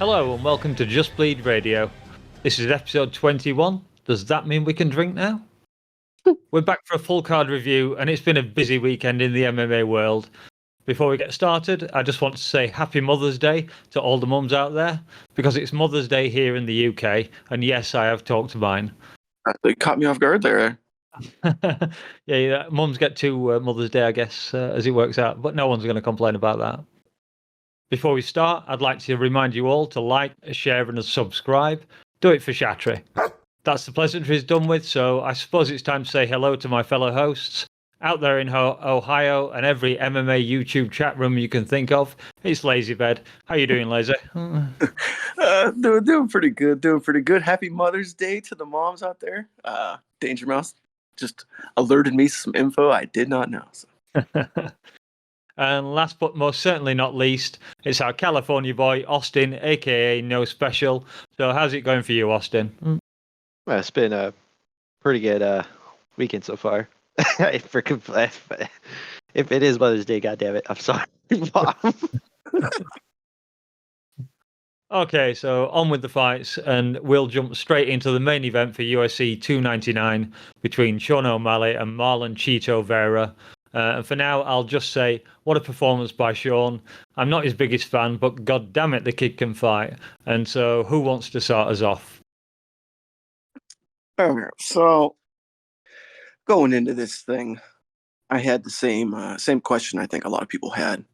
Hello and welcome to Just Bleed Radio. This is episode 21. Does that mean we can drink now? We're back for a full card review and it's been a busy weekend in the MMA world. Before we get started, I just want to say Happy Mother's Day to all the mums out there because it's Mother's Day here in the UK and yes, I have talked to mine. They caught me off guard there. Yeah, mums get two Mother's Day, I guess, as it works out, but no one's going to complain about that. Before we start, I'd like to remind you all to like, share, and subscribe. Do it for Shatry. That's the pleasantries done with, so I suppose it's time to say hello to my fellow hosts. Out there in Ohio and every MMA YouTube chat room you can think of, it's Lazybed. How you doing, Lazy? Doing pretty good. Happy Mother's Day to the moms out there. Dangermouse just alerted me to some info I did not know. So. And last but most certainly not least, it's our California boy, Austin, aka No Special. So how's it going for you, Austin? Well, it's been a pretty good weekend so far. if it is Mother's Day, goddammit, I'm sorry, Mom. Okay, so on with the fights, and we'll jump straight into the main event for UFC 299 between Sean O'Malley and Marlon Cheeto Vera. And for now, I'll just say, what a performance by Sean. I'm not his biggest fan, but god damn it, the kid can fight. And so, who wants to start us off? Okay, so going into this thing, I had the same question I think a lot of people had.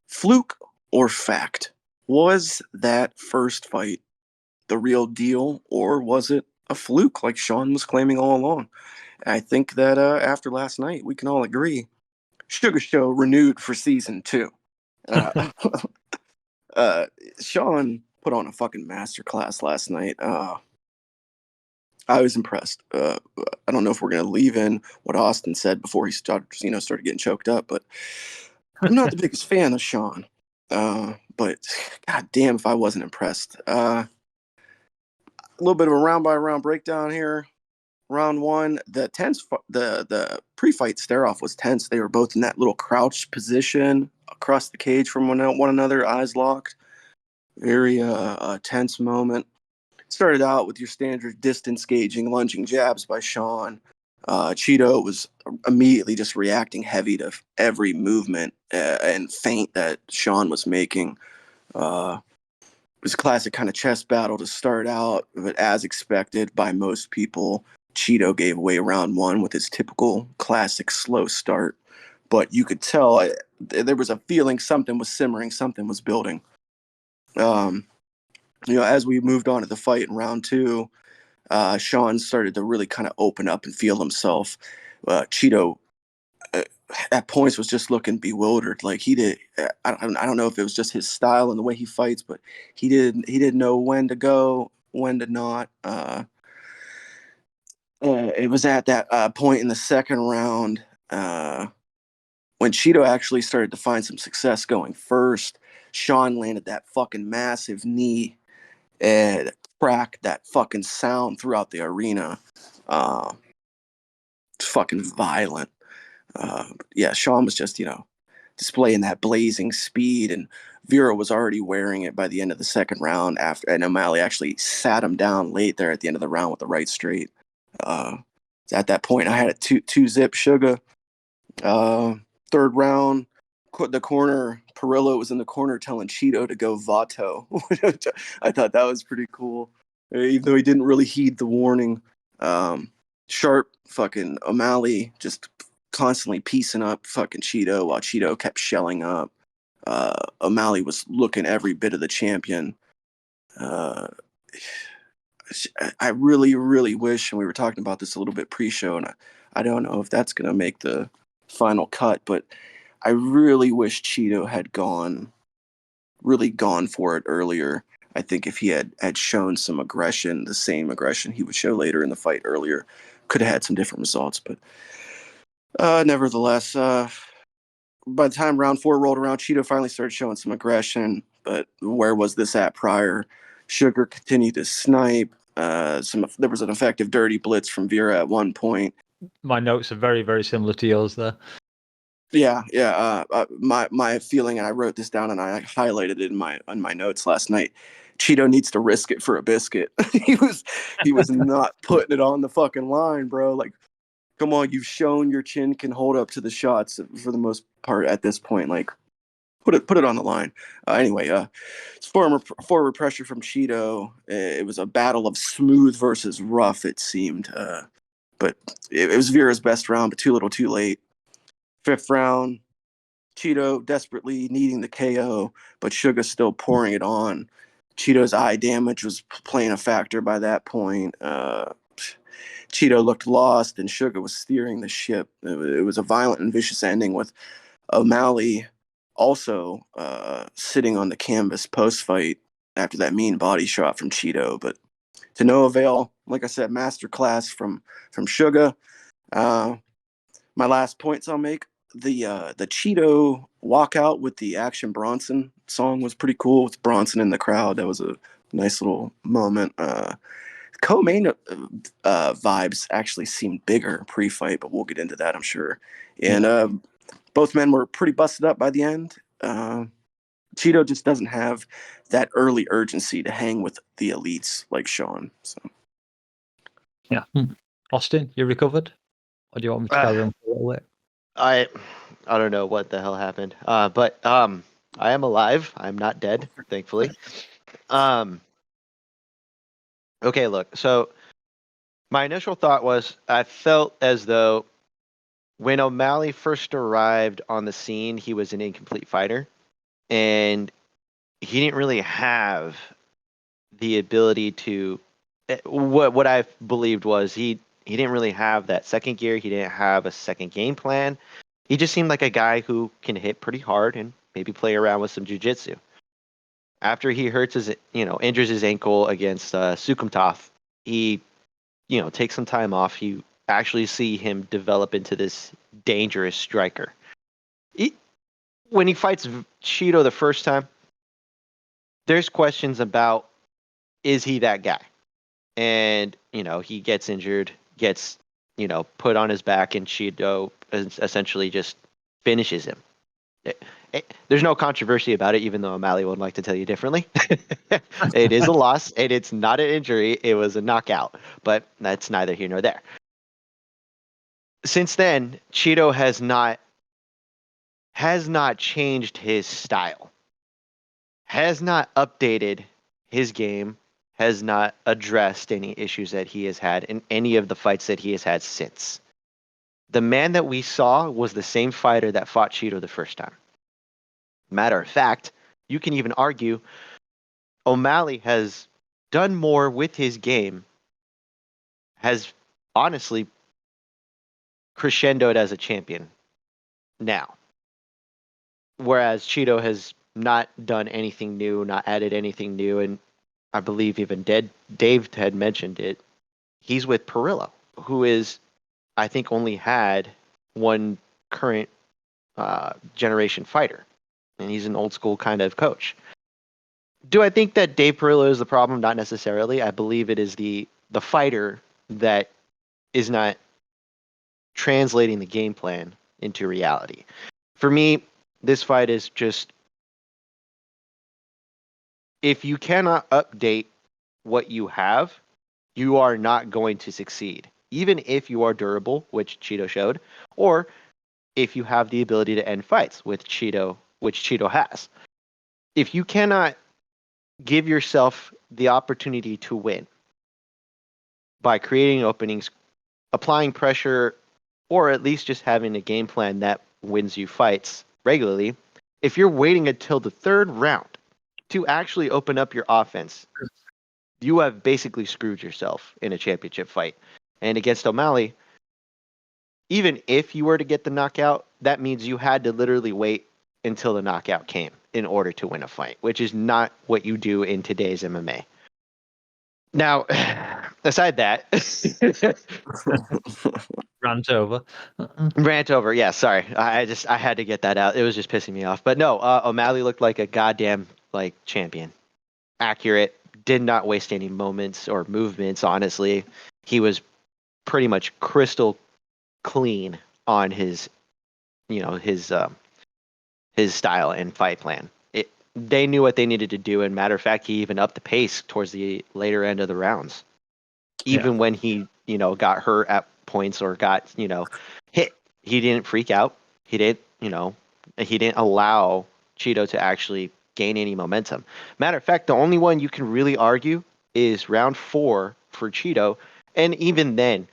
Fluke or fact? Was that first fight the real deal, or was it a fluke like Sean was claiming all along? I think that after last night, we can all agree Sugar Show renewed for season 2. Sean put on a fucking masterclass last night. I was impressed. I don't know if we're gonna leave in what Austin said before he started getting choked up, but I'm not the biggest fan of Sean. But god damn if I wasn't impressed. A little bit of a round by round breakdown here. Round 1, the pre-fight stare-off was tense. They were both in that little crouched position across the cage from one another, eyes locked. Very tense moment. Started out with your standard distance gauging, lunging jabs by Sean. Cheeto was immediately just reacting heavy to every movement and feint that Sean was making. It was a classic kind of chess battle to start out, but as expected by most people, Cheeto gave away round 1 with his typical classic slow start. But you could tell there was a feeling something was simmering, something was building. As we moved on to the fight in round 2, Sean started to really kind of open up and feel himself. Cheeto at points was just looking bewildered. Like he did, I don't know if it was just his style and the way he fights, but he didn't know when to go, when to not. It was at that point in the second round when Cheeto actually started to find some success going first. Sean landed that fucking massive knee and cracked that fucking sound throughout the arena. It's fucking violent. Sean was just, displaying that blazing speed, and Vera was already wearing it by the end of the second round and O'Malley actually sat him down late there at the end of the round with the right straight. At that point, I had a two-zip Sugar. Third round, the corner, Perillo was in the corner telling Cheeto to go Vato. I thought that was pretty cool, even though he didn't really heed the warning. Sharp fucking O'Malley just constantly piecing up fucking Cheeto while Cheeto kept shelling up. O'Malley was looking every bit of the champion. I really, really wish, and we were talking about this a little bit pre-show, and I don't know if that's going to make the final cut, but I really wish Cheeto had gone for it earlier. I think if he had shown some aggression, the same aggression he would show later in the fight earlier, could have had some different results. But nevertheless, by the time round 4 rolled around, Cheeto finally started showing some aggression. But where was this at prior? Sugar continued to snipe. There was an effective dirty blitz from Vera at one point. My notes are very, very similar to yours there. Yeah, yeah. My feeling, and I wrote this down and I highlighted it in my notes last night. Cheeto needs to risk it for a biscuit. he was not putting it on the fucking line, bro. Like, come on, you've shown your chin can hold up to the shots for the most part at this point. Like, put it on the line. Anyway, forward pressure from Cheeto. It was a battle of smooth versus rough. It seemed, but it was Vera's best round, but too little, too late. Fifth round, Cheeto desperately needing the KO, but Suga still pouring it on. Cheeto's eye damage was playing a factor by that point. Cheeto looked lost, and Suga was steering the ship. It was a violent and vicious ending with O'Malley also sitting on the canvas post-fight after that mean body shot from Cheeto, but to no avail. Like I said, masterclass from Suga. My last points I'll make: the Cheeto walkout with the Action Bronson song was pretty cool with Bronson in the crowd. That was a nice little moment. Co-main vibes actually seemed bigger pre-fight, but we'll get into that, I'm sure. And both men were pretty busted up by the end. Cheeto just doesn't have that early urgency to hang with the elites like Sean. So. Yeah. Austin, you recovered? Or do you want me to carry on for a little bit? I don't know what the hell happened. But I am alive. I'm not dead, thankfully. Okay, look. So my initial thought was I felt as though when O'Malley first arrived on the scene, he was an incomplete fighter, and he didn't really have the ability to. What I believed was he didn't really have that second gear. He didn't have a second game plan. He just seemed like a guy who can hit pretty hard and maybe play around with some jiu-jitsu. After he injures his ankle against Sukumtoth, he, takes some time off. You actually see him develop into this dangerous striker. When he fights Cheeto the first time, there's questions about, is he that guy? And, he gets injured, gets, put on his back, and Cheeto essentially just finishes him. There's no controversy about it, even though O'Malley would like to tell you differently. It is a loss, and it's not an injury. It was a knockout, but that's neither here nor there. Since then, Cheeto has not changed his style, has not updated his game, has not addressed any issues that he has had in any of the fights that he has had since. The man that we saw was the same fighter that fought Cheeto the first time. Matter of fact, you can even argue O'Malley has done more with his game, has honestly crescendoed as a champion now. Whereas Cheeto has not done anything new, not added anything new, and I believe even Dave had mentioned it. He's with Perillo, who is, I think, only had one current generation fighter, and he's an old school kind of coach. Do I think that Dave Perillo is the problem? Not necessarily. I believe it is the fighter that is not translating the game plan into reality. For me, this fight is just, if you cannot update what you have, you are not going to succeed. Even if you are durable, which Cheeto showed, or if you have the ability to end fights, which Cheeto has. If you cannot give yourself the opportunity to win by creating openings, applying pressure, or at least just having a game plan that wins you fights regularly, if you're waiting until the third round to actually open up your offense, you have basically screwed yourself in a championship fight. And against O'Malley, even if you were to get the knockout, that means you had to literally wait until the knockout came in order to win a fight, which is not what you do in today's MMA. Now, aside that, Rant over. rant over. Yeah, sorry. I had to get that out. It was just pissing me off. But no, O'Malley looked like a goddamn champion. Accurate. Did not waste any moments or movements. Honestly, he was pretty much crystal clean on his, his style and fight plan. They knew what they needed to do, and matter of fact, he even upped the pace towards the later end of the rounds. Even when he, got hurt at points or got, hit, he didn't freak out. He didn't allow Cheeto to actually gain any momentum. Matter of fact, the only one you can really argue is round 4 for Cheeto, and even then,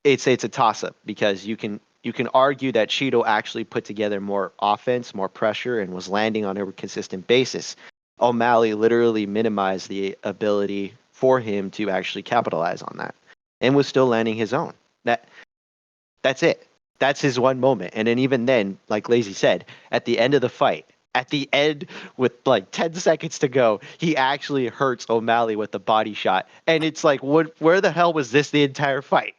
it's a toss-up because you can argue that Cheeto actually put together more offense, more pressure, and was landing on a consistent basis. O'Malley literally minimized the ability for him to actually capitalize on that, and was still landing his own. That's it. That's his one moment. And then even then, like Lazy said, at the end of the fight, at the end with like 10 seconds to go, he actually hurts O'Malley with the body shot. And it's like, where the hell was this the entire fight?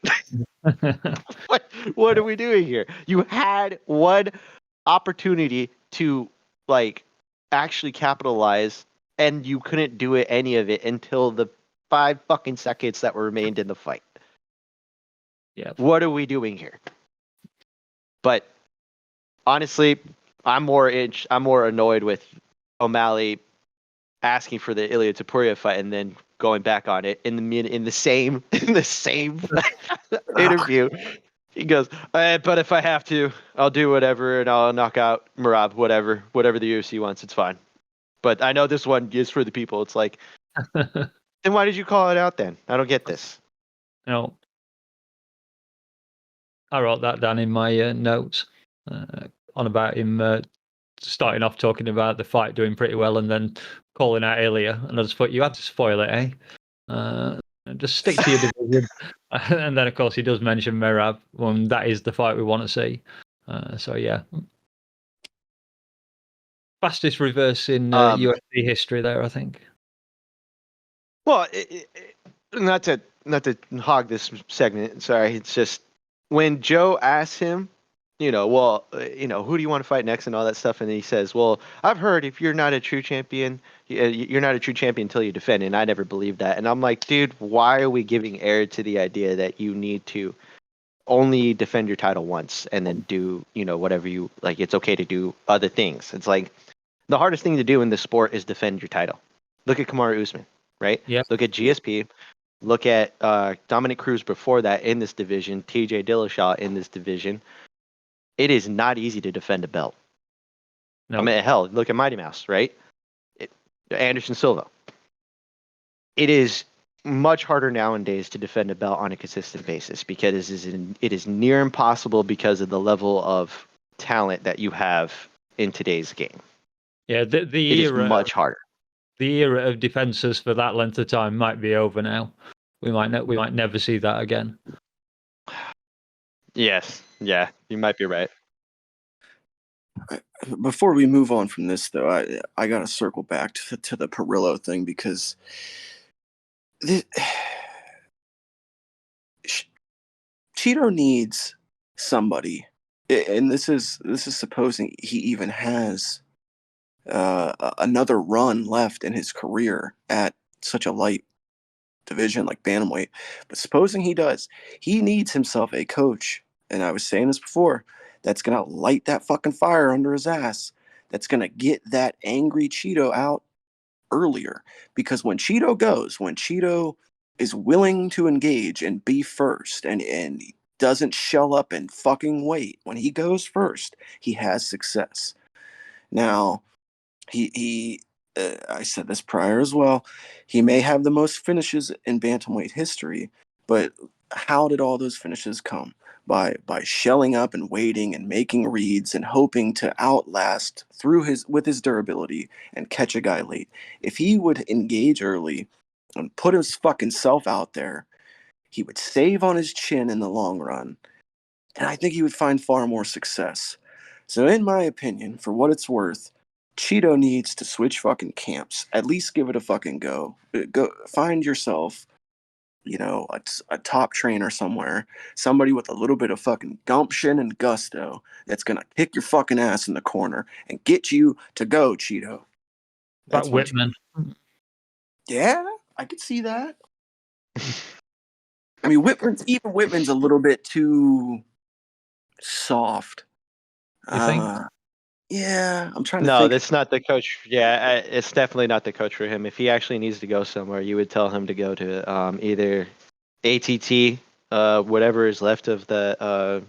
What are we doing here? You had one opportunity to like actually capitalize, and you couldn't do any of it until the 5 fucking seconds that were remained in the fight. Yeah. What are we doing here? But honestly, I'm more annoyed with O'Malley asking for the Ilya Topuria fight and then going back on it in the same interview. He goes, but if I have to, I'll do whatever and I'll knock out Merab, whatever the UFC wants, it's fine. But I know this one is for the people. It's like, then why did you call it out then? I don't get this. No. I wrote that down in my notes on about him starting off talking about the fight doing pretty well and then calling out Ilya. And I just thought, you had to spoil it, eh? Just stick to your division. And then, of course, he does mention Merab. That is the fight we want to see. So, yeah. Fastest reverse in UFC history there, I think. Well, not to hog this segment. Sorry, it's just when Joe asks him, who do you want to fight next and all that stuff, and he says, "Well, I've heard if you're not a true champion, you're not a true champion until you defend." And I never believed that. And I'm like, dude, why are we giving air to the idea that you need to only defend your title once and then do, whatever you like? It's okay to do other things. It's like the hardest thing to do in this sport is defend your title. Look at Kamaru Usman. Right? Yeah. Look at GSP. Look at Dominic Cruz before that in this division. TJ Dillashaw in this division. It is not easy to defend a belt. No. I mean, hell, look at Mighty Mouse, right? Anderson Silva. It is much harder nowadays to defend a belt on a consistent basis because it is near impossible because of the level of talent that you have in today's game. Yeah, the it era is much harder. The era of defenses for that length of time might be over now. We might never see that again. Yes, yeah, you might be right. Before we move on from this, though, I got to circle back to the Perillo thing because Cheeto needs somebody, and this is supposing he even has another run left in his career at such a light division like bantamweight. But supposing he does, he needs himself a coach, and I was saying this before, that's gonna light that fucking fire under his ass. That's gonna get that angry Cheeto out earlier. Because when Cheeto is willing to engage and be first and doesn't shell up and fucking wait, when he goes first, he has success. Now, I said this prior as well, he may have the most finishes in bantamweight history, but how did all those finishes come? By shelling up and waiting and making reads and hoping to outlast with his durability and catch a guy late. If he would engage early and put his fucking self out there, he would save on his chin in the long run, and I think he would find far more success. So in my opinion, for what it's worth, Cheeto needs to switch fucking camps. At least give it a fucking go. Go find yourself, a top trainer somewhere, somebody with a little bit of fucking gumption and gusto that's gonna kick your fucking ass in the corner and get you to go, Cheeto. That's Whitman. Yeah, I could see that. I mean, Whitman's a little bit too soft You think? Yeah, I'm trying to No, think. that's not the coach. Yeah, it's definitely not the coach for him. If he actually needs to go somewhere, you would tell him to go to either ATT, whatever is left of the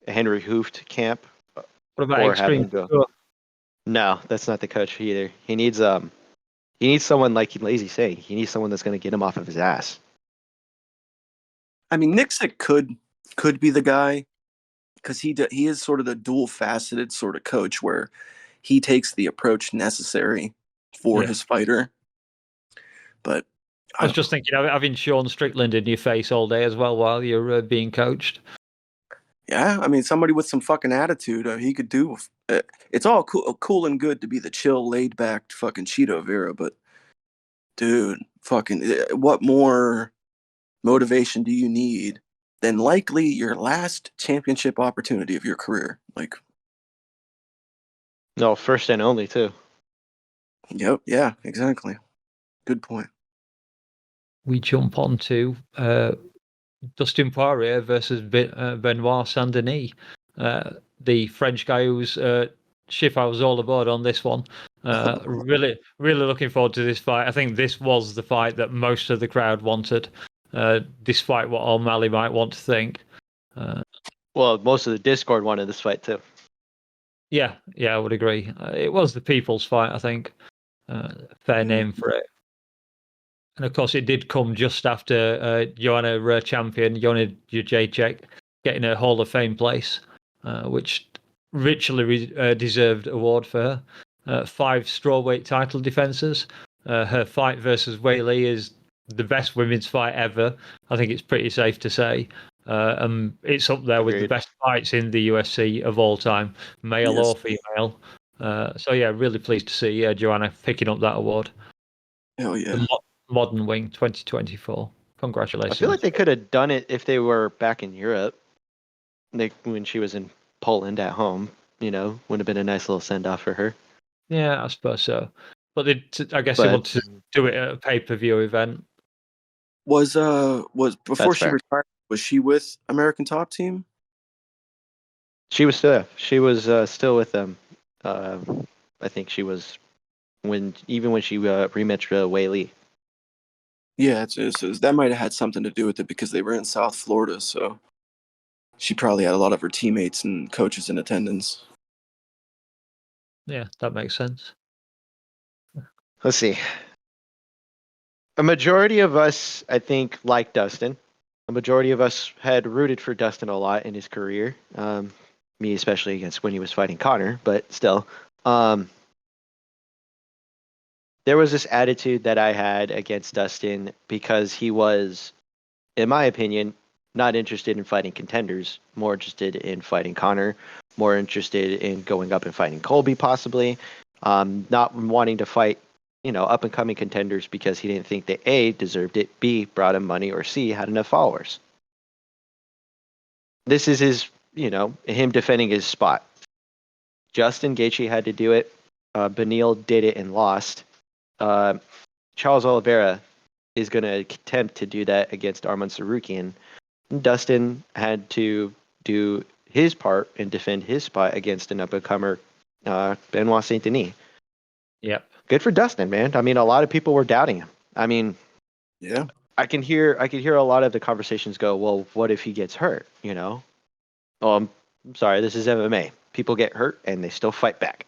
Henry Hooft camp, What about or have Extreme him go. Couture? No, that's not the coach either. He needs someone like Lazy saying. He needs someone that's going to get him off of his ass. I mean, Nixick could be the guy because he is sort of the dual faceted sort of coach where he takes the approach necessary for his fighter. But I was just thinking, having Sean Strickland in your face all day as well while you're being coached. Yeah, I mean, somebody with some fucking attitude, he could do. It's all cool and good to be the chill, laid back fucking Cheeto Vera, but dude, fucking, what more motivation do you need than likely your last championship opportunity of your career? Like, No, first and only too. yep, yeah, exactly. Good point. We jump on to Dustin Poirier versus Benoit Saint-Denis. The French guy who's I was all aboard on this one. Really looking forward to this fight. I think this was the fight that most of the crowd wanted, despite what O'Malley might want to think. Well, most of the Discord wanted this fight too. Yeah, I would agree. It was the people's fight, I think. Fair name for it. And of course, it did come just after Joanna champion, Joanna Jacek, getting a Hall of Fame place, which richly deserved award for her. 5 strawweight title defenses. Her fight versus Weili is the best women's fight ever. I think it's pretty safe to say. It's up there with the best fights in the UFC of all time, male or female. So yeah, really pleased to see Joanna picking up that award. Hell yeah. The Modern Wing 2024. Congratulations. I feel like they could have done it if they were back in Europe. Like when she was in Poland at home, would have been a nice little send off for her. Yeah, I suppose so. But I guess they wanted to do it at a pay-per-view event. Was before she retired, was she with American Top Team? She was still still with them. I think she was when she rematched Weili. Yeah, that might have had something to do with it because they were in South Florida, so she probably had a lot of her teammates and coaches in attendance. Yeah, that makes sense. Let's see. A majority of us, I think, like Dustin. A majority of us had rooted for Dustin a lot in his career. Me especially against when he was fighting Connor, but still. There was this attitude that I had against Dustin because he was, in my opinion, not interested in fighting contenders, more interested in fighting Connor, more interested in going up and fighting Colby possibly, not wanting to fight, up and coming contenders because he didn't think that A, deserved it, B, brought him money, or C, had enough followers. This is his, him defending his spot. Justin Gaethje had to do it. Beneil did it and lost. Charles Oliveira is going to attempt to do that against Arman Tsarukyan. Dustin had to do his part and defend his spot against an up-and-comer, Benoit Saint-Denis. Yep. Good for Dustin, man. I mean, a lot of people were doubting him. I mean, yeah, I can hear a lot of the conversations go, well, what if he gets hurt? Oh, I'm sorry, this is MMA. People get hurt and they still fight back.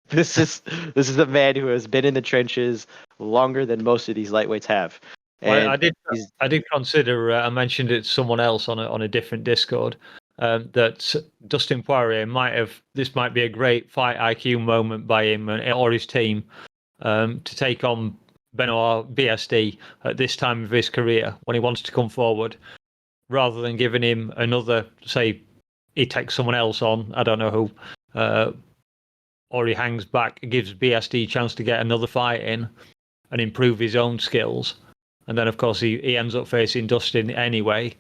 This is a man who has been in the trenches longer than most of these lightweights have. And I did consider. I mentioned it to someone else on a different Discord that Dustin Poirier this might be a great fight IQ moment by him or his team to take on Benoit BSD at this time of his career when he wants to come forward, rather than giving him another, say, he takes someone else on, I don't know who, or he hangs back, gives BSD a chance to get another fight in and improve his own skills. And then, of course, he ends up facing Dustin anyway.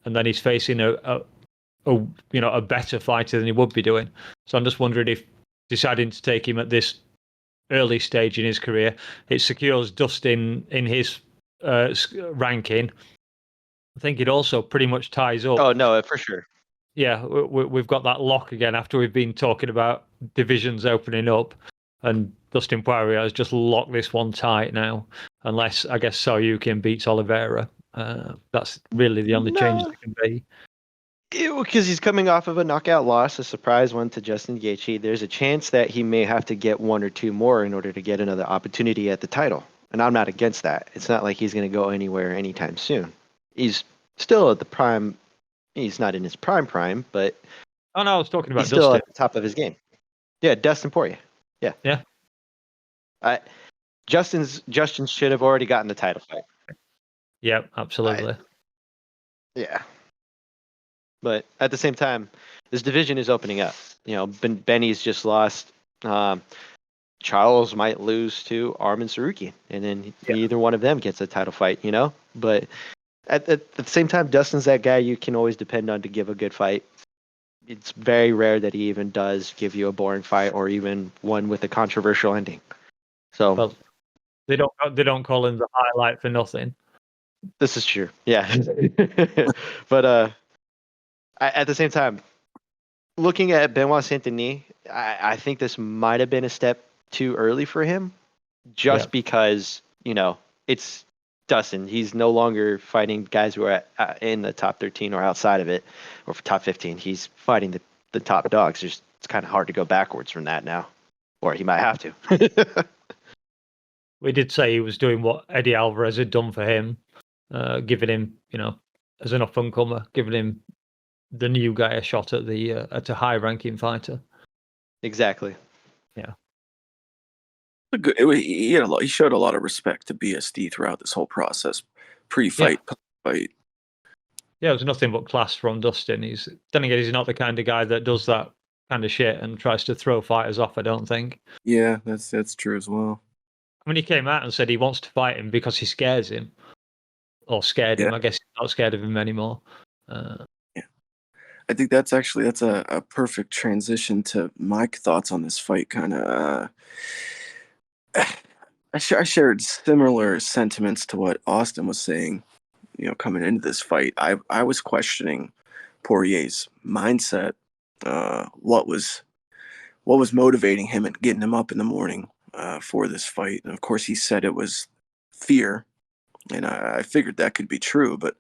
And then he's facing a better fighter than he would be doing. So I'm just wondering if deciding to take him at this early stage in his career, it secures Dustin in his ranking. I think it also pretty much ties up. Oh no, for sure. yeah, we've got that lock again after we've been talking about divisions opening up, and Dustin Poirier has just locked this one tight now. Unless I guess Saryukin beats Oliveira, that's really the only change that can be. Because he's coming off of a knockout loss, a surprise one to Justin Gaethje. There's a chance that he may have to get one or two more in order to get another opportunity at the title. And I'm not against that. It's not like he's going to go anywhere anytime soon. He's still at the prime. He's not in his prime, but Oh no, I was talking about he's still Dustin. at the top of his game. Yeah, Dustin Poirier. Yeah. Yeah. Justin should have already gotten the title fight. Yeah, absolutely. Yeah. But at the same time, this division is opening up. You know, Benny's just lost. Charles might lose to Arman Saruki, and then either one of them gets a title fight, you know? But at the same time, Dustin's that guy you can always depend on to give a good fight. It's very rare that he even does give you a boring fight or even one with a controversial ending. So well, they don't call him the highlight for nothing. This is true. Yeah. But at the same time, looking at Benoit Saint-Denis, I think this might have been a step too early for him, just because, you know, it's Dustin. He's no longer fighting guys who are in the top 13 or outside of it, or top 15. He's fighting the top dogs. It's kind of hard to go backwards from that now, or he might have to. We did say he was doing what Eddie Alvarez had done for him, giving him, you know, as an up-and-comer, giving him the new guy a shot at a high-ranking fighter. Exactly. Yeah. He showed a lot of respect to BSD throughout this whole process, pre-fight, post-fight. Yeah, it was nothing but class from Dustin. He's not the kind of guy that does that kind of shit and tries to throw fighters off, I don't think. Yeah, that's true as well. I mean, he came out and said he wants to fight him because he scares him. Or scared him. I guess he's not scared of him anymore. Yeah. I think that's a perfect transition to my thoughts on this fight, kind of. I shared similar sentiments to what Austin was saying, you know, coming into this fight. I was questioning Poirier's mindset, what was motivating him and getting him up in the morning for this fight. And of course, he said it was fear, and I figured that could be true, but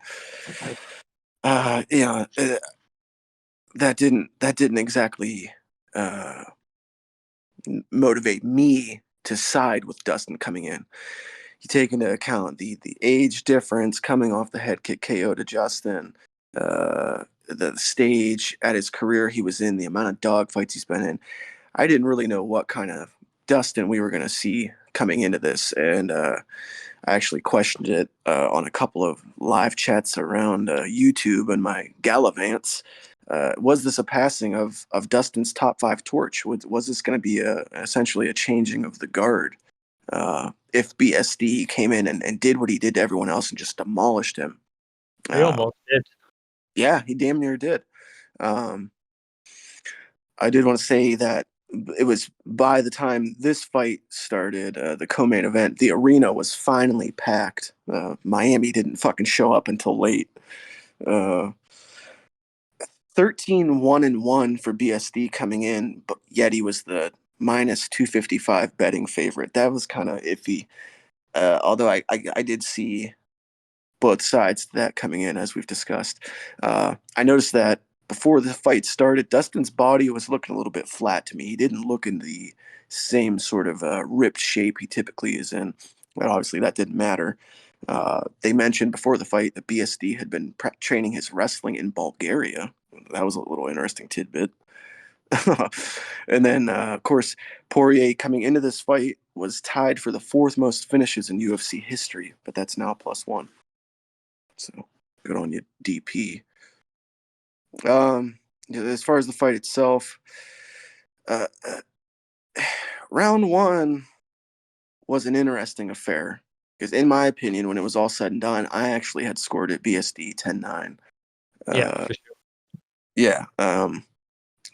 that didn't exactly motivate me to side with Dustin coming in. You take into account the age difference, coming off the head kick KO to Justin, the stage at his career he was in, the amount of dogfights he's been in. I didn't really know what kind of Dustin we were going to see coming into this, and I actually questioned it on a couple of live chats around YouTube and my Gallivants. Was this a passing of Dustin's top 5 torch? Was this going to be essentially a changing of the guard? If BSD came in and did what he did to everyone else and just demolished him. He almost did. Yeah, he damn near did. I did want to say that it was by the time this fight started, the co-main event, the arena was finally packed. Miami didn't fucking show up until late. 13-1-1 for BSD coming in, but yet he was the minus 255 betting favorite. That was kind of iffy. Although I did see both sides to that coming in, as we've discussed. I noticed that before the fight started, Dustin's body was looking a little bit flat to me. He didn't look in the same sort of ripped shape he typically is in. But obviously that didn't matter. They mentioned before the fight that BSD had been training his wrestling in Bulgaria. That was a little interesting tidbit. And then, of course, Poirier coming into this fight was tied for the 4th most finishes in UFC history, but that's now +1. So good on you, DP. As far as the fight itself, round 1 was an interesting affair because, in my opinion, when it was all said and done, I actually had scored it BSD 10-9. Yeah, for sure. Yeah.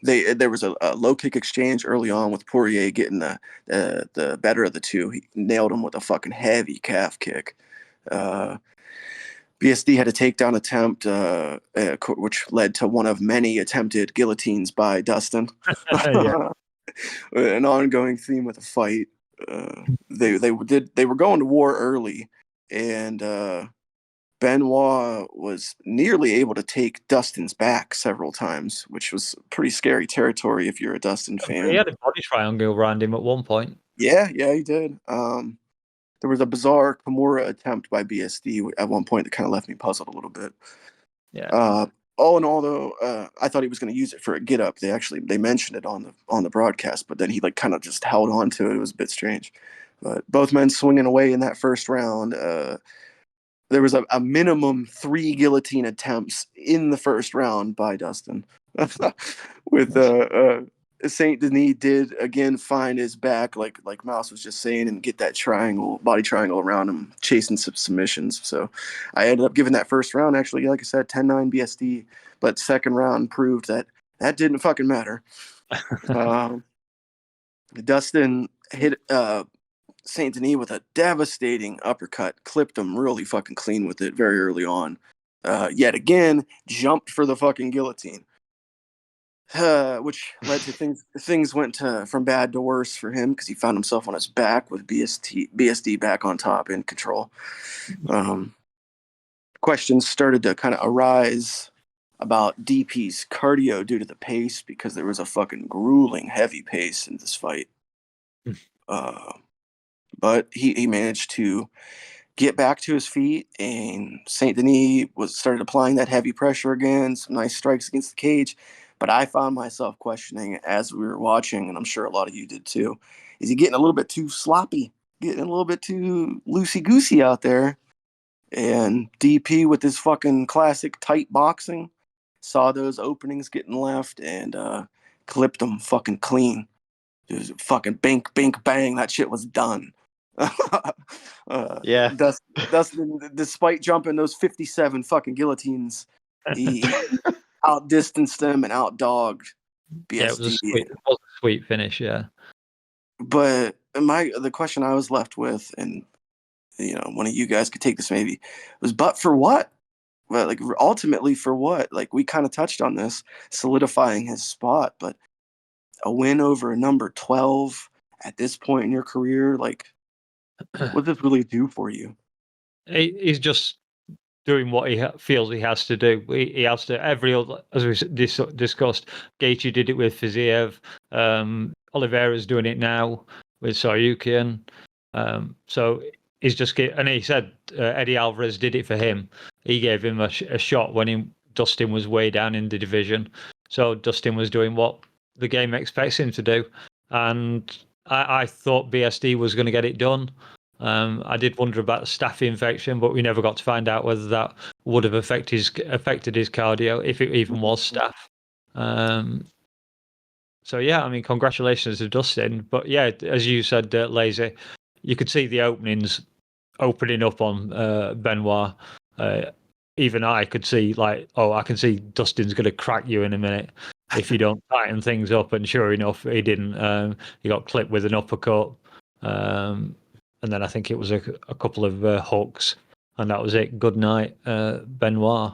There was a low kick exchange early on with Poirier getting the better of the two. He nailed him with a fucking heavy calf kick. BSD had a takedown attempt, which led to one of many attempted guillotines by Dustin. Yeah. An ongoing theme with the fight. They were going to war early, and Benoit was nearly able to take Dustin's back several times, which was pretty scary territory if you're a Dustin fan. He had a body triangle around him at one point. Yeah, he did. There was a bizarre Kimura attempt by BSD at one point that kind of left me puzzled a little bit. Yeah. All in all, though, I thought he was going to use it for a get up. They mentioned it on the broadcast, but then he like kind of just held on to it. It was a bit strange. But both men swinging away in that first round. There was a minimum 3 guillotine attempts in the first round by Dustin. With Saint Denis did again find his back, like Mouse was just saying, and get that body triangle around him, chasing some submissions. So I ended up giving that first round, actually, like I said, 10-9 BSD, but second round proved that didn't fucking matter. Dustin hit Saint Denis with a devastating uppercut, clipped him really fucking clean with it very early on. Yet again, jumped for the fucking guillotine. Which led to things went from bad to worse for him because he found himself on his back with BSD back on top in control. Questions started to kind of arise about DP's cardio due to the pace, because there was a fucking grueling heavy pace in this fight. But he managed to get back to his feet, and Saint Denis started applying that heavy pressure again, some nice strikes against the cage. But I found myself questioning as we were watching, and I'm sure a lot of you did too, is he getting a little bit too sloppy, getting a little bit too loosey-goosey out there? And DP, with his fucking classic tight boxing, saw those openings getting left and clipped them fucking clean. It was fucking bink, bink, bang. That shit was done. Yeah. Dustin, despite jumping those 57 fucking guillotines, he outdistanced them and outdogged BSD. Yeah, it was a sweet finish, yeah. But the question I was left with, and one of you guys could take this maybe, was but for what? Well, like ultimately for what? Like we kind of touched on this, solidifying his spot, but a win over a number 12 at this point in your career, like what does this really do for you? He's just doing what he feels he has to do. He has to, as we discussed, Gaethje did it with Fiziev. Oliveira's doing it now with Saryukian. So he's just and he said Eddie Alvarez did it for him. He gave him a shot when Dustin was way down in the division. So Dustin was doing what the game expects him to do. And I thought BSD was going to get it done. I did wonder about the staph infection, but we never got to find out whether that would have affected his cardio, if it even was staph. So yeah, I mean, congratulations to Dustin. But yeah, as you said, Lazy, you could see the openings opening up on Benoit. Even I could see I can see Dustin's going to crack you in a minute if you don't tighten things up. And sure enough, he didn't. He got clipped with an uppercut. And then I think it was a couple of hooks, and that was it. Good night, Benoit.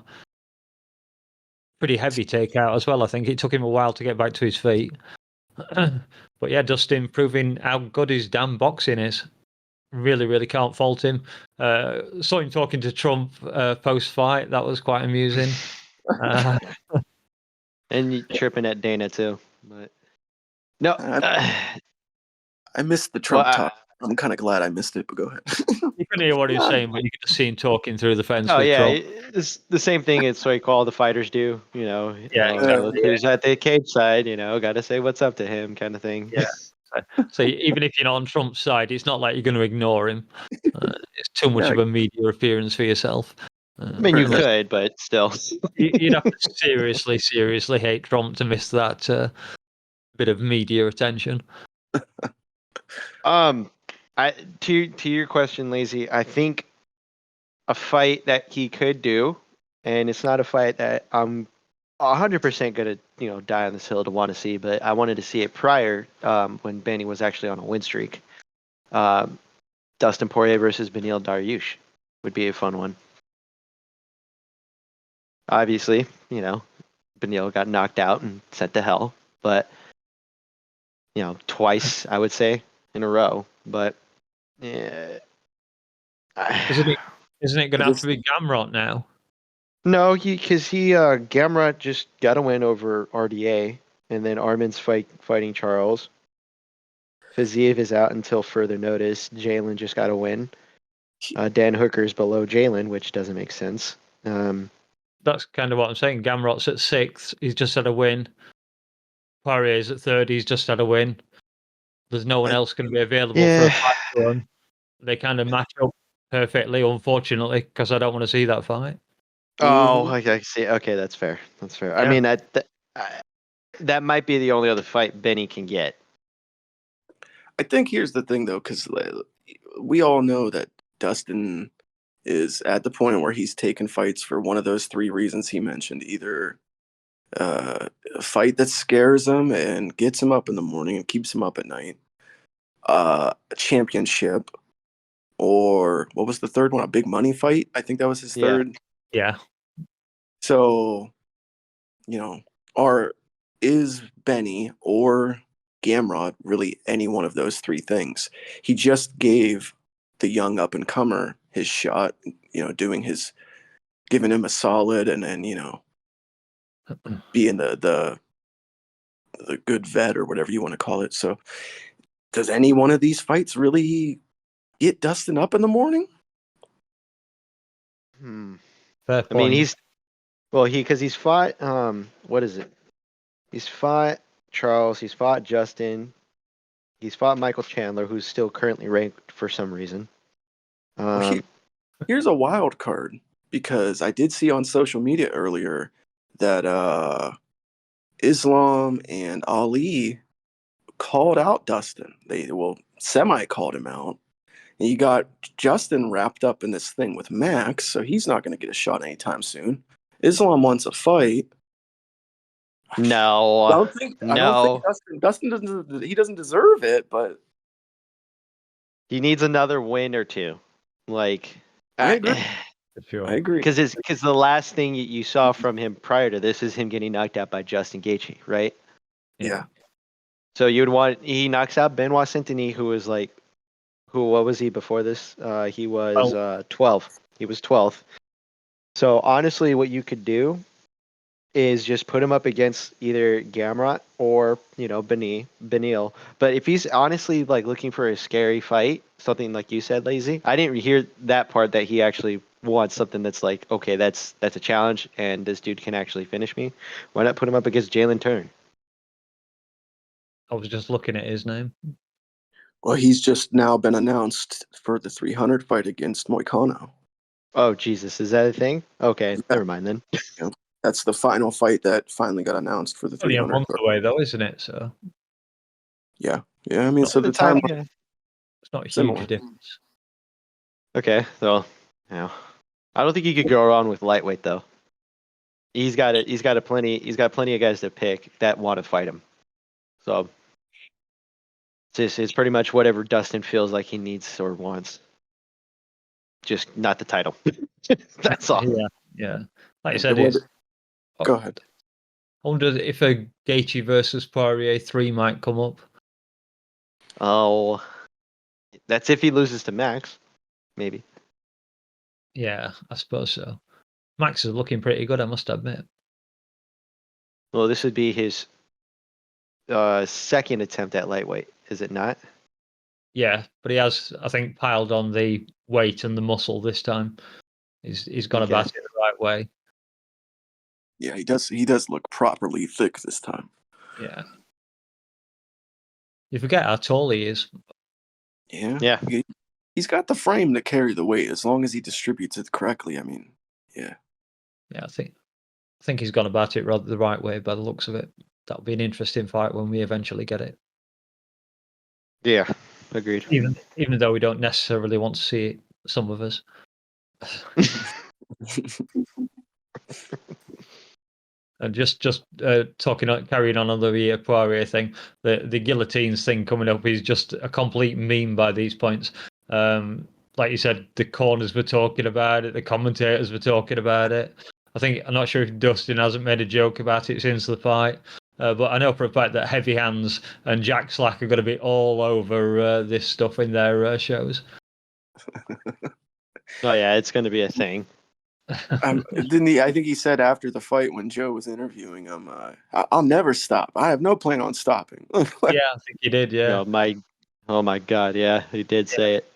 Pretty heavy takeout as well. I think it took him a while to get back to his feet. But yeah, Dustin proving how good his damn boxing is. Really, really can't fault him. Saw him talking to Trump post-fight. That was quite amusing. And you tripping at Dana too. But no, I missed the Trump talk. I'm kind of glad I missed it, but go ahead. You couldn't hear what he was saying, but you could see him talking through the fence. Oh with yeah, Trump. it's the same thing. It's like all the fighters do. Yeah, Who's at the cage side? Got to say what's up to him, kind of thing. Yeah. So even if you're not on Trump's side, it's not like you're going to ignore him. It's too much of a media appearance for yourself. I mean, you could, but still, you'd have to seriously hate Trump to miss that bit of media attention. To your question, Lazy, I think a fight that he could do, and it's not a fight that I'm 100% gonna die on this hill to want to see, but I wanted to see it prior when Benny was actually on a win streak. Dustin Poirier versus Beneil Dariush would be a fun one. Obviously, Benil got knocked out and sent to hell, but twice I would say in a row. But yeah, Isn't it going to But have it's, to be Gamrot now? no, because Gamrot just got a win over RDA, and then Armin's fighting Charles. Fiziev is out until further notice. Jalen just got a win. Dan Hooker's below Jalen, which doesn't make sense. That's kind of what I'm saying. Gamrot's at 6th. He's just had a win. Poirier's at 3rd. He's just had a win. There's no one else going to be available for a fight for him. They kind of match up perfectly, unfortunately, because I don't want to see that fight. Oh, I see. Okay, that's fair. That's fair. I Yeah. mean, that might be the only other fight Benny can get. I think here's the thing, though, because we all know that Dustin is at the point where he's taken fights for one of those 3 reasons he mentioned. Either a fight that scares him and gets him up in the morning and keeps him up at night, a championship, or what was the third one? A big money fight? I think that was his third. Yeah. So, is Benny or Gamrot really any one of those 3 things? He just gave the young up and comer his shot, giving him a solid, and then being the good vet or whatever you want to call it. So, does any one of these fights really get Dustin up in the morning? Fair point. I mean, he's fought. What is it? He's fought Charles. He's fought Justin. He's fought Michael Chandler, who's still currently ranked for some reason. Here's a wild card, because I did see on social media earlier that Islam and Ali called out Dustin. They semi called him out. And you got Justin wrapped up in this thing with Max, so he's not going to get a shot anytime soon. Islam wants a fight. No, I don't think Dustin doesn't deserve it, but he needs another win or two. Like, I agree. Sure. I agree. Because the last thing you saw from him prior to this is him getting knocked out by Justin Gaethje, right? Yeah. So he knocks out Benoit Saint-Denis, what was he before this? He was 12. He was 12th. So honestly, what you could do is just put him up against either Gamrot or Benil. But if he's honestly looking for a scary fight, something like you said, Lazy, I didn't hear that part that he actually wants something that's okay, that's a challenge and this dude can actually finish me. Why not put him up against Jalen Turner? I was just looking at his name. Well, he's just now been announced for the 300 fight against Moicano. Oh Jesus, is that a thing? Okay, never mind then. That's the final fight that finally got announced for the Only 300. a month away, though, isn't it? So Yeah. I mean, so the time it's not a similar. huge difference. Okay, so I don't think you could go wrong with lightweight though. He's got plenty of guys to pick that want to fight him. So it's pretty much whatever Dustin feels like he needs or wants. Just not the title. That's all. Yeah. Like I Yeah, said, go ahead. I wonder if a Gaethje versus Poirier 3 might come up. Oh, that's if he loses to Max, maybe. Yeah, I suppose so. Max is looking pretty good, I must admit. Well, this would be his second attempt at lightweight, is it not? Yeah, but he has, I think, piled on the weight and the muscle this time. He's gone about it the right way. Yeah, he does look properly thick this time. Yeah. You forget how tall he is. Yeah. He's got the frame to carry the weight as long as he distributes it correctly. I mean, yeah. Yeah, I think he's gone about it rather the right way by the looks of it. That'll be an interesting fight when we eventually get it. Yeah, agreed. Even though we don't necessarily want to see it, some of us. And just carrying on the Poirier thing, the guillotines thing coming up is just a complete meme by these points. Like you said, the corners were talking about it, the commentators were talking about it. I'm not sure if Dustin hasn't made a joke about it since the fight. But I know for a fact that Heavy Hands and Jack Slack are going to be all over this stuff in their shows. Oh yeah, it's going to be a thing. Didn't he? I think he said after the fight when Joe was interviewing him, "I'll never stop. I have no plan on stopping." Yeah, I think he did. Yeah. Oh my God, yeah, he did say it.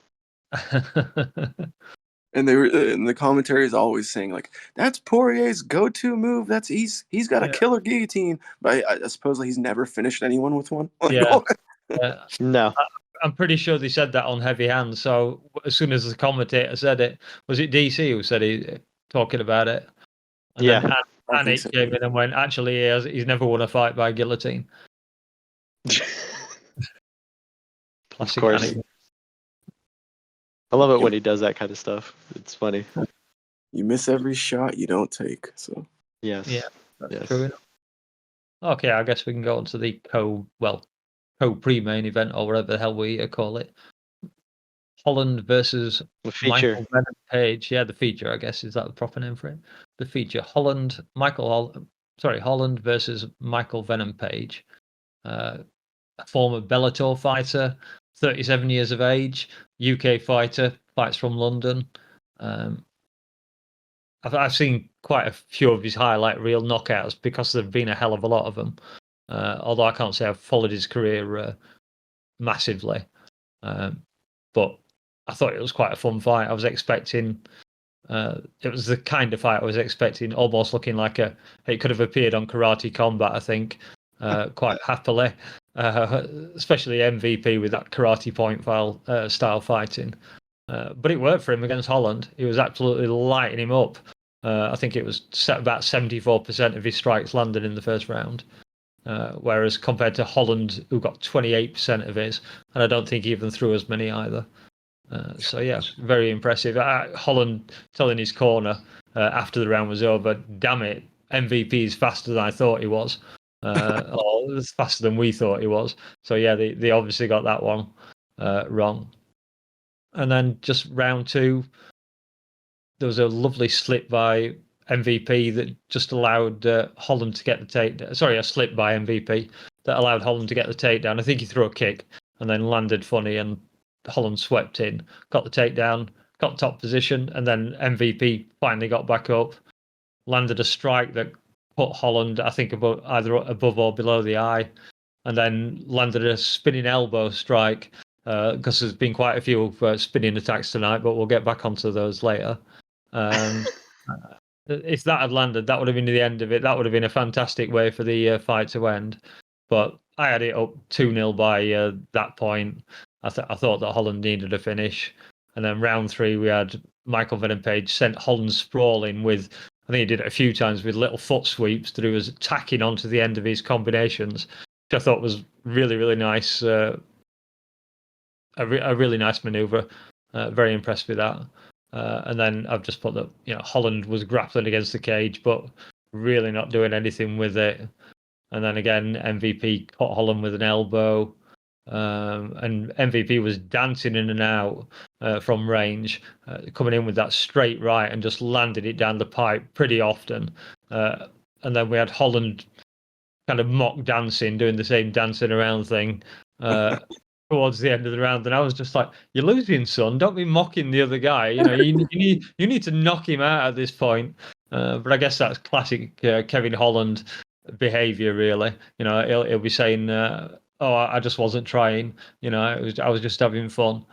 And they were, and the commentary is always saying like, "That's Poirier's go-to move. He's got a killer guillotine." But I suppose he's never finished anyone with one. Yeah. No. I'm pretty sure they said that on Heavy Hands. So as soon as the commentator said it, was it DC who said he talking about it? And Yeah. then Anik came in and went, actually, he's never won a fight by guillotine. Of course. Anik. I love it when he does that kind of stuff. It's funny. You miss every shot you don't take. So Yes. Yeah, that's Yes. true enough. Okay, I guess we can go on to the co-pre-main event or whatever the hell we call it. Holland versus The feature. Michael Venom Page. Yeah, the feature, I guess. Is that the proper name for it? The feature. Holland versus Michael Venom Page. A former Bellator fighter, 37 years of age, UK fighter, fights from London. I've seen quite a few of his highlight reel knockouts because there've been a hell of a lot of them. Although I can't say I've followed his career massively. But I thought it was quite a fun fight. I was expecting it was the kind of fight I was expecting, almost looking like it could have appeared on Karate Combat, I think, quite happily, especially MVP with that Karate Point style fighting. But it worked for him against Holland. He was absolutely lighting him up. I think it was about 74% of his strikes landed in the first round. Whereas compared to Holland, who got 28% of his, and I don't think he even threw as many either. So yeah, very impressive. Holland telling his corner after the round was over, "Damn it, MVP is faster than I thought he was, or faster than we thought he was." So yeah, they obviously got that one wrong. And then just round two, there was a lovely slip by MVP that just allowed Holland to get the takedown. Sorry, a slip by MVP that allowed Holland to get the takedown. I think he threw a kick and then landed funny, and Holland swept in, got the takedown, got top position, and then MVP finally got back up, landed a strike that put Holland, I think, either above or below the eye, and then landed a spinning elbow strike, because there's been quite a few spinning attacks tonight, but we'll get back onto those later. If that had landed, that would have been the end of it. That would have been a fantastic way for the fight to end. But I had it up 2-0 by that point. I thought that Holland needed a finish. And then round three, we had Michael Venom Page sent Holland sprawling with, I think he did it a few times with little foot sweeps that he was tacking onto the end of his combinations, which I thought was really, really nice. A really nice maneuver. Very impressed with that. And then I've just put that, Holland was grappling against the cage, but really not doing anything with it. And then again, MVP caught Holland with an elbow. And MVP was dancing in and out from range, coming in with that straight right and just landed it down the pipe pretty often. And then we had Holland kind of mock dancing, doing the same dancing around thing towards the end of the round. And I was just like, "You're losing, son. Don't be mocking the other guy. You need to knock him out at this point." But I guess that's classic Kevin Holland behavior, really. He'll be saying, "Oh, I just wasn't trying. I was just having fun."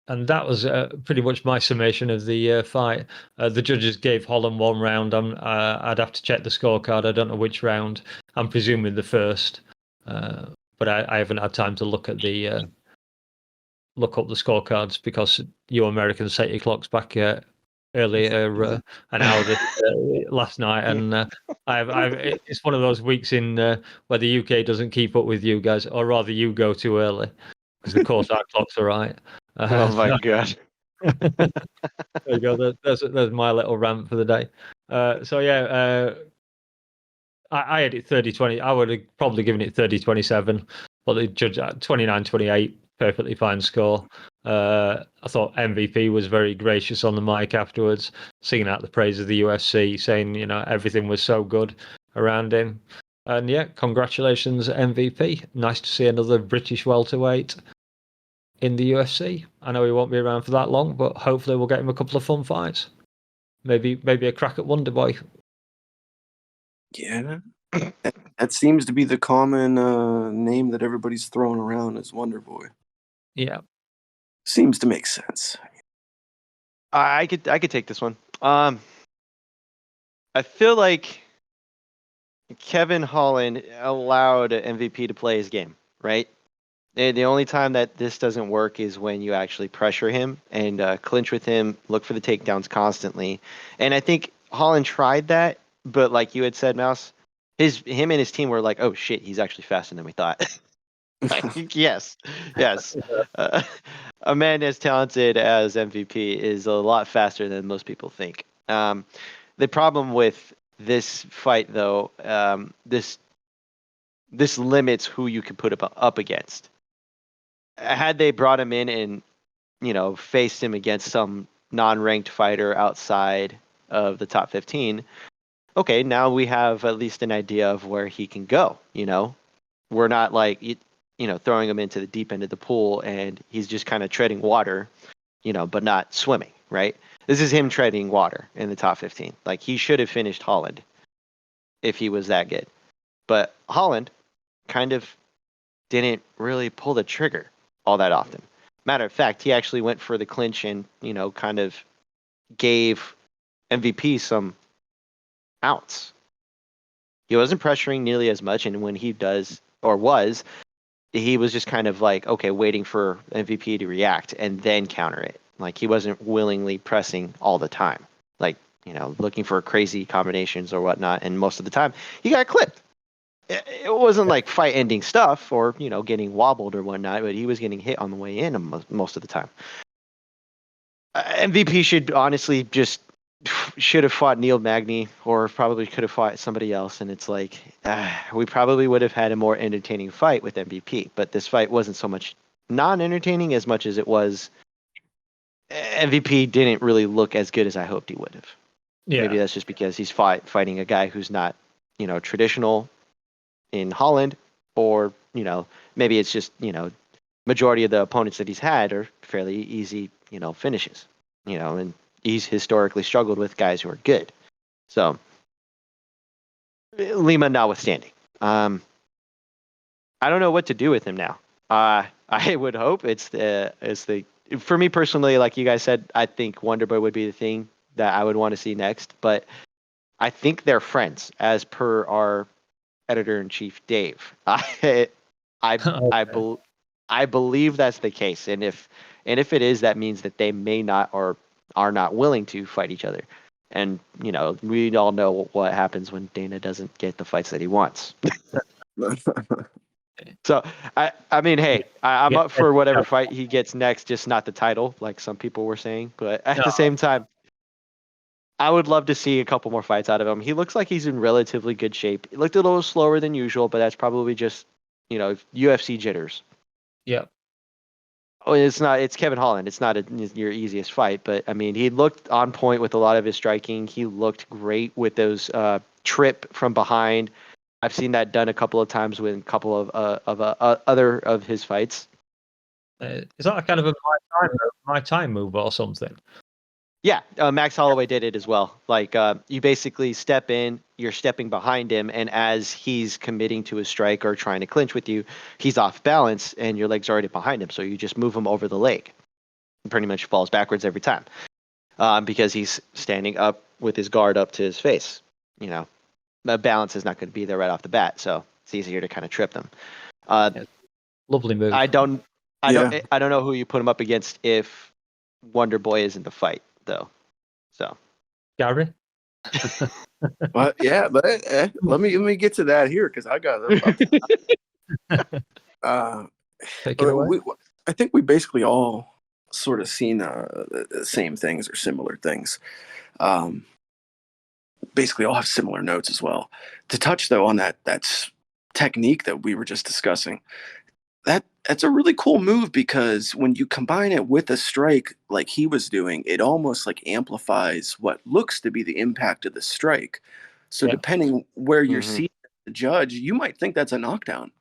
And that was pretty much my summation of the fight. The judges gave Holland one round. I'd have to check the scorecard. I don't know which round. I'm presuming the first, but I haven't had time to look up the scorecards because you Americans set your clocks back earlier an hour last night, and it's one of those weeks in where the UK doesn't keep up with you guys, or rather, you go too early because of course our clocks are right. Oh my God. There you go. There's my little rant for the day. So yeah, I had it 30-20. I would have probably given it 30-27, but the judge at 29-28 perfectly fine score. I thought MVP was very gracious on the mic afterwards, singing out the praise of the UFC, saying everything was so good around him. And yeah, congratulations MVP. Nice to see another British welterweight in the UFC. I know he won't be around for that long, but hopefully we'll get him a couple of fun fights. Maybe a crack at Wonderboy. Yeah, that seems to be the common name that everybody's throwing around as Wonderboy. Yeah. Seems to make sense. I could take this one. I feel like Kevin Holland allowed MVP to play his game, right? And the only time that this doesn't work is when you actually pressure him and clinch with him, look for the takedowns constantly. And I think Holland tried that, but like you had said, Mouse, him and his team were like, oh shit, he's actually faster than we thought. Like, yes. A man as talented as MVP is a lot faster than most people think. The problem with this fight, though, this limits who you can put up against. Had they brought him in and faced him against some non-ranked fighter outside of the top 15, okay, now we have at least an idea of where he can go. We're not like throwing him into the deep end of the pool and he's just kind of treading water, but not swimming, right? This is him treading water in the top 15. Like, he should have finished Holland if he was that good. But Holland kind of didn't really pull the trigger all that often. Matter of fact, he actually went for the clinch and, kind of gave MVP some outs. He wasn't pressuring nearly as much, and when he he was just kind of like, okay, waiting for MVP to react and then counter it. Like, he wasn't willingly pressing all the time, like, looking for crazy combinations or whatnot. And most of the time, he got clipped. It wasn't like fight-ending stuff or getting wobbled or whatnot, but he was getting hit on the way in most of the time. MVP should honestly should have fought Neil Magny, or probably could have fought somebody else. And it's like, we probably would have had a more entertaining fight with MVP. But this fight wasn't so much non-entertaining as much as it was MVP didn't really look as good as I hoped he would have. Yeah. Maybe that's just because he's fighting a guy who's not, traditional in Holland, or maybe it's just majority of the opponents that he's had are fairly easy finishes, and he's historically struggled with guys who are good. So Lima notwithstanding, I don't know what to do with him now. I would hope it's the for me personally, like you guys said, I think Wonderboy would be the thing that I would want to see next, but I think they're friends, as per our editor-in-chief Dave. I believe that's the case, and if it is, that means that they may not or are not willing to fight each other. And we all know what happens when Dana doesn't get the fights that he wants. So I mean, hey, I'm up for whatever fight he gets next, just not the title, like some people were saying. But at the same time, I would love to see a couple more fights out of him. He looks like he's in relatively good shape. He looked a little slower than usual, but that's probably just, UFC jitters. Yeah. Oh, it's Kevin Holland. It's not your easiest fight, but I mean, he looked on point with a lot of his striking. He looked great with those trip from behind. I've seen that done a couple of times with a couple of other of his fights. Is that a kind of a my time move or something? Yeah, Max Holloway did it as well. Like, you basically step in, you're stepping behind him, and as he's committing to a strike or trying to clinch with you, he's off balance, and your leg's already behind him. So you just move him over the leg. He pretty much falls backwards every time, because he's standing up with his guard up to his face. The balance is not going to be there right off the bat, so it's easier to kind of trip them. Lovely move. I don't know who you put him up against if Wonder Boy is in the fight, though. So Gary. But yeah, but let me get to that here, because I got Take it away. I think we basically all sort of seen the same things or similar things. Basically all have similar notes as well. To touch though on that technique that we were just discussing, that's a really cool move because when you combine it with a strike like he was doing, it almost like amplifies what looks to be the impact of the strike. So Yeah. depending where you're Mhm. seeing the judge, you might think that's a knockdown.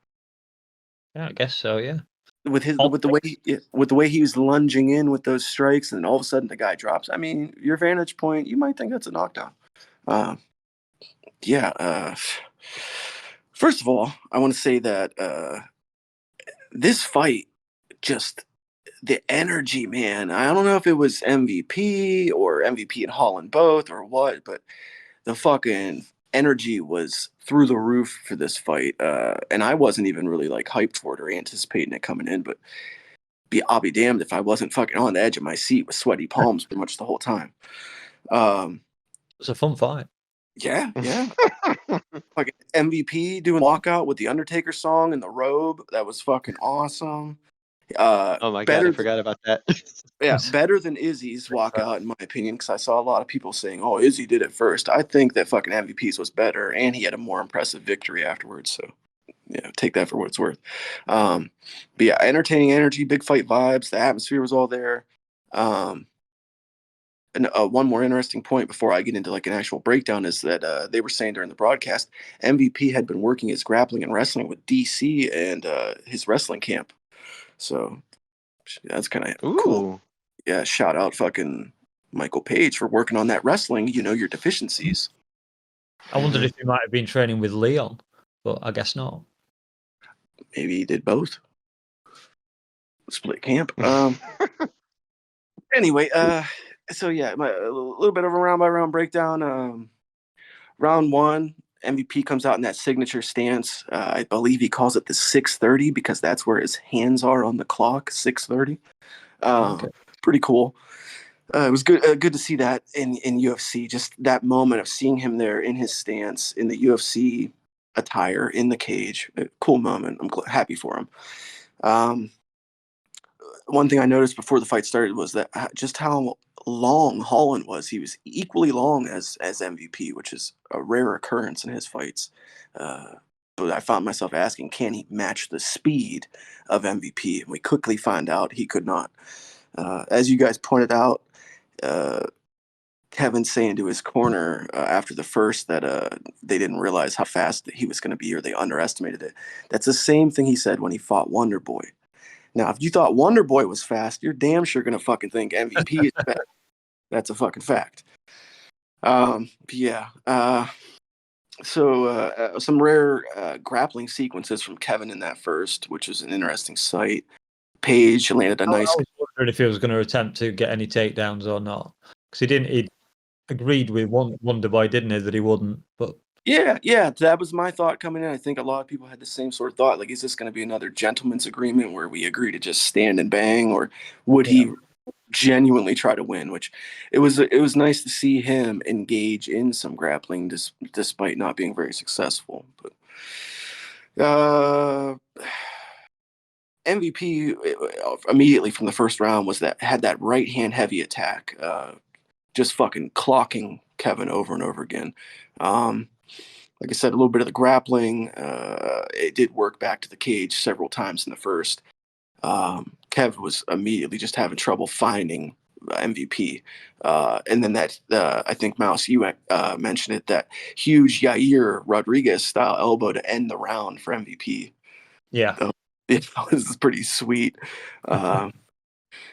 Yeah, I guess so. Yeah. With All the way he was lunging in with those strikes, and all of a sudden the guy drops. I mean, your vantage point, you might think that's a knockdown. Uh, yeah. First of all, I want to say that this fight, just the energy, man. I don't know if it was MVP or MVP and Holland both or what, but the fucking energy was through the roof for this fight. And I wasn't even really like hyped for it or anticipating it coming in, but I'll be damned if I wasn't fucking on the edge of my seat with sweaty palms pretty much the whole time. Um, It's a fun fight. yeah, yeah. Like MVP doing walkout with the Undertaker song and the robe. That was fucking awesome. Oh my god, I Better forgot about that. Yeah, better than Izzy's walkout, in my opinion, because I saw a lot of people saying, "Oh, Izzy did it first." I think that fucking MVP's was better, and he had a more impressive victory afterwards. So, yeah, take that for what it's worth. But yeah, entertaining energy, big fight vibes. The atmosphere was all there. Um, and one more interesting point before I get into like an actual breakdown is that they were saying during the broadcast, MVP had been working his grappling and wrestling with DC and his wrestling camp. So that's kind of cool. Ooh. Yeah, shout out fucking Michael Page for working on that wrestling, your deficiencies. I wondered Mhm. if he might have been training with Leon, but I guess not. Maybe he did both. Split camp. Anyway, so yeah, a little bit of a round by round breakdown. Round one, MVP comes out in that signature stance. I believe he calls it the 6:30 because that's where his hands are on the clock, 6:30. Okay. Pretty cool. It was good to see that in UFC. Just that moment of seeing him there in his stance in the UFC attire in the cage. A cool moment. I'm happy for him. Um, One thing I noticed before the fight started was that just how long Holland was. He was equally long as MVP, which is a rare occurrence in his fights. Uh, but I found myself asking, can he match the speed of MVP? And we quickly find out he could not. As you guys pointed out, uh, Kevin saying to his corner after the first that they didn't realize how fast he was going to be or they underestimated it. That's the same thing he said when he fought Wonder Boy. Now, if you thought Wonder Boy was fast, you're damn sure going to fucking think MVP is fast. That's a fucking fact. Yeah. Some rare grappling sequences from Kevin in that first, which was an interesting sight. Page landed a I nice. was wondering if he was going to attempt to get any takedowns or not, because he didn't. He agreed with Wonder Boy, didn't he, that he wouldn't? But Yeah, that was my thought coming in. I think a lot of people had the same sort of thought. Like, is this going to be another gentleman's agreement where we agree to just stand and bang, or would yeah, he genuinely try to win? Which it was nice to see him engage in some grappling, despite not being very successful. But MVP immediately from the first round had that right hand heavy attack, just fucking clocking Kevin over and over again. Like I said, a little bit of the grappling. It did work back to the cage several times in the first. Kev was immediately just having trouble finding MVP. And then I think Mouse, you mentioned it, that huge Yair Rodriguez style elbow to end the round for MVP. yeah, It was pretty sweet. Um,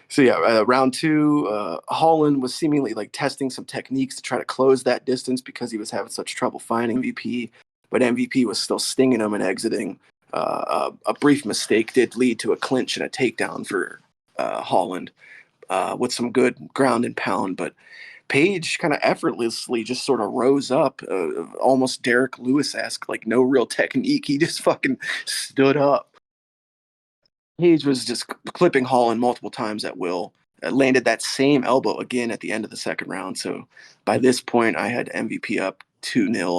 so yeah, round two, Holland was seemingly like testing some techniques to try to close that distance because he was having such trouble finding MVP. But MVP was still stinging him and exiting. A brief mistake did lead to a clinch and a takedown for Holland with some good ground and pound. But Page kind of effortlessly just sort of rose up, almost Derek Lewis-esque, like no real technique. He just fucking stood up. Page was just clipping Holland multiple times at will. Landed that same elbow again at the end of the second round. So by this point, I had MVP up 2-0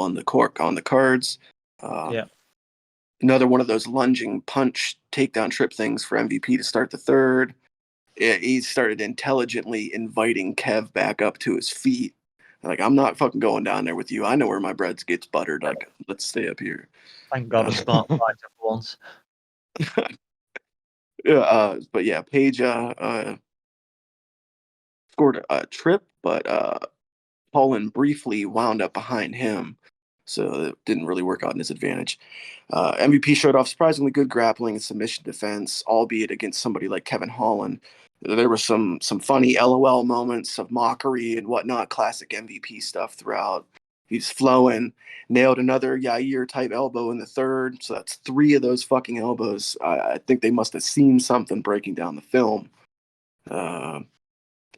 on the cards. yeah. Another one of those lunging punch takedown trip things for MVP to start the third. He started intelligently inviting Kev back up to his feet. Like, I'm not fucking going down there with you. I know where my bread gets buttered. Like, let's stay up here. Thank God, a smart fighter for once. But yeah, Page scored a trip, but Holland briefly wound up behind him, so it didn't really work out in his advantage. MVP showed off surprisingly good grappling and submission defense, albeit against somebody like Kevin Holland. There were some funny LOL moments of mockery and whatnot, classic MVP stuff throughout. He's flowing, nailed another Yair type elbow in the third, so that's 3 of those fucking elbows. I think they must have seen something breaking down the film. Uh,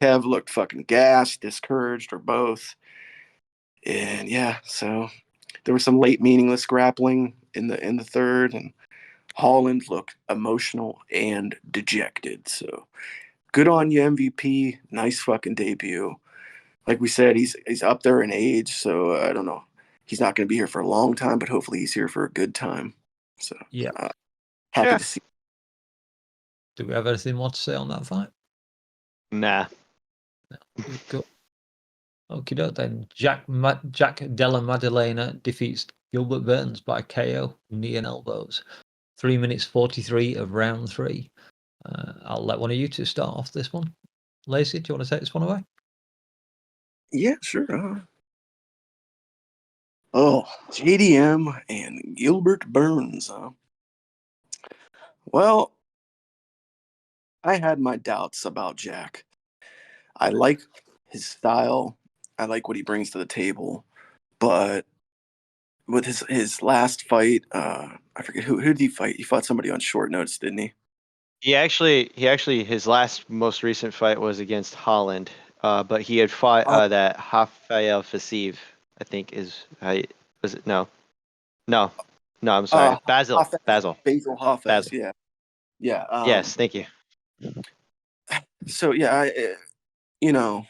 Kev looked fucking gassed, discouraged, or both. And yeah, so there was some late meaningless grappling in the third, and Holland looked emotional and dejected. So good on you, MVP. Nice fucking debut. Like we said, he's up there in age, so I don't know. He's not going to be here for a long time, but hopefully he's here for a good time. So Yeah. happy to see. Do we have anything more to say on that fight? Nah. Good. Okay, then. Jack Della Maddalena defeats Gilbert Burns by KO, knee and elbows. 3 minutes 43 of round 3. I'll let one of you two start off this one. Lacey, do you want to take this one away? Yeah, sure. JDM and Gilbert Burns. Well, I had my doubts about Jack. I like his style. I like what he brings to the table. But with his last fight, I forget who did he fight? He fought somebody on short notice, didn't he? He actually his last most recent fight was against Holland, but he had fought that Rafael Fasif, I think is was it no I'm sorry, Basil Basil Hafez, yeah. yes, thank you. So yeah, you know,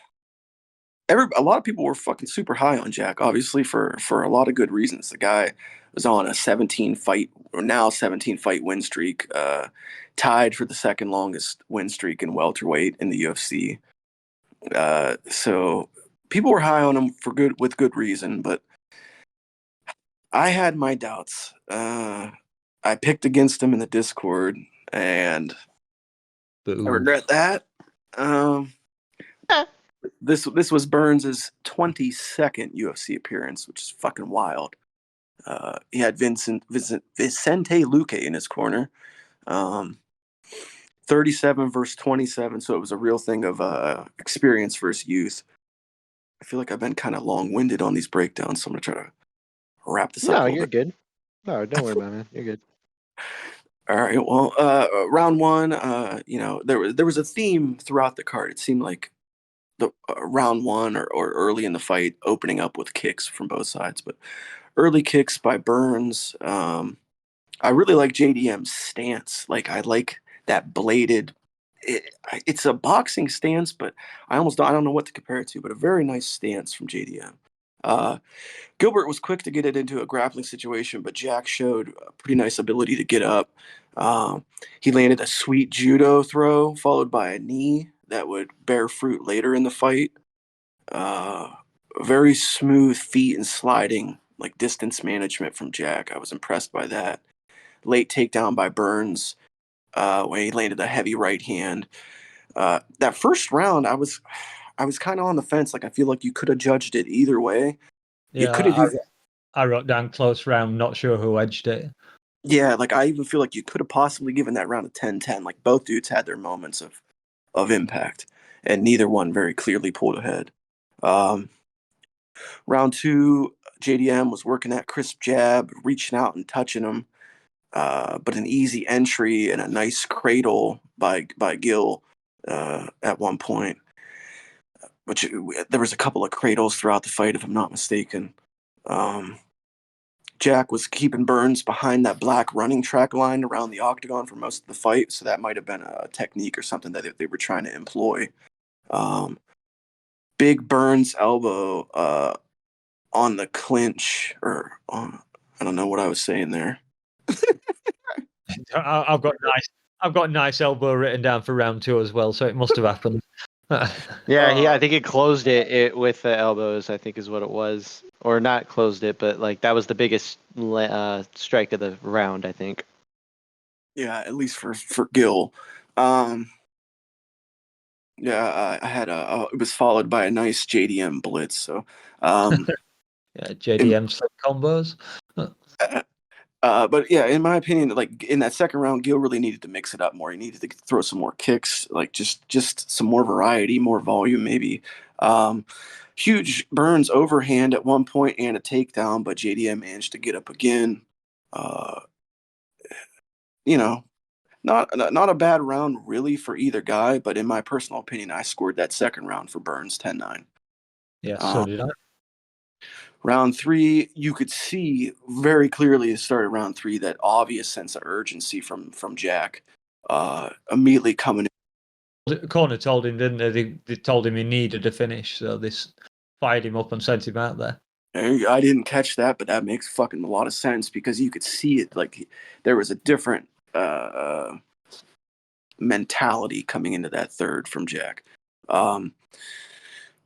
a lot of people were fucking super high on Jack, obviously for a lot of good reasons. The guy was on a 17 fight win streak, tied for the second longest win streak in welterweight in the UFC. So people were high on him with good reason, but I had my doubts. I picked against him in the Discord, and I regret that. This was Burns' 22nd UFC appearance, which is fucking wild. He had Vicente Luque in his corner. 37 versus 27, so it was a real thing of experience versus youth. I feel like I've been kind of long-winded on these breakdowns, so I'm gonna try to wrap this up. No, you're good. No, don't worry about it, man. You're good. All right. Well, round one, there was a theme throughout the card. It seemed like the round one or early in the fight, opening up with kicks from both sides, but early kicks by Burns. I really like JDM's stance. Like I like that bladed. It's a boxing stance, but I don't know what to compare it to. But a very nice stance from JDM. Gilbert was quick to get it into a grappling situation, but Jack showed a pretty nice ability to get up. He landed a sweet judo throw, followed by a knee that would bear fruit later in the fight. Very smooth feet and sliding, like distance management from Jack. I was impressed by that. Late takedown by Burns when he landed a heavy right hand. That first round, I was kind of on the fence. Like I feel like you could have judged it either way. You could have. I wrote down close round, not sure who edged it. Yeah, like I even feel like you could have possibly given that round a 10-10. Like both dudes had their moments of impact, and neither one very clearly pulled ahead. Round two, JDM was working that crisp jab, reaching out and touching him, but an easy entry and a nice cradle by Gil at one point. Which there was a couple of cradles throughout the fight, if I'm not mistaken. Jack was keeping Burns behind that black running track line around the octagon for most of the fight, so that might have been a technique or something that they were trying to employ. Big Burns elbow on the clinch, or I don't know what I was saying there. I've got nice elbow written down for round two as well, so it must have happened. Yeah, I think it closed it with the elbows, I think is what it was. Or not closed it, but like that was the biggest strike of the round, I think. Yeah, at least for Gil. Yeah, I had it was followed by a nice JDM blitz. So, um, Yeah, in, JDM slip combos. but yeah, in my opinion, like in that second round, Gil really needed to mix it up more. He needed to throw some more kicks, like just some more variety, more volume, maybe. Um, Huge Burns overhand at one point and a takedown, but JDM managed to get up again. Uh, you know, not a bad round really for either guy, but in my personal opinion, I scored that second round for Burns 10-9. Yeah, so Um, did I. Round three, you could see very clearly at the start of round three that obvious sense of urgency from Jack. Immediately coming The corner told him, didn't they? They told him he needed a finish, so this fired him up and sent him out there. in. I didn't catch that, but that makes fucking a lot of sense because you could see it. Like there was a different mentality coming into that third from Jack. Um,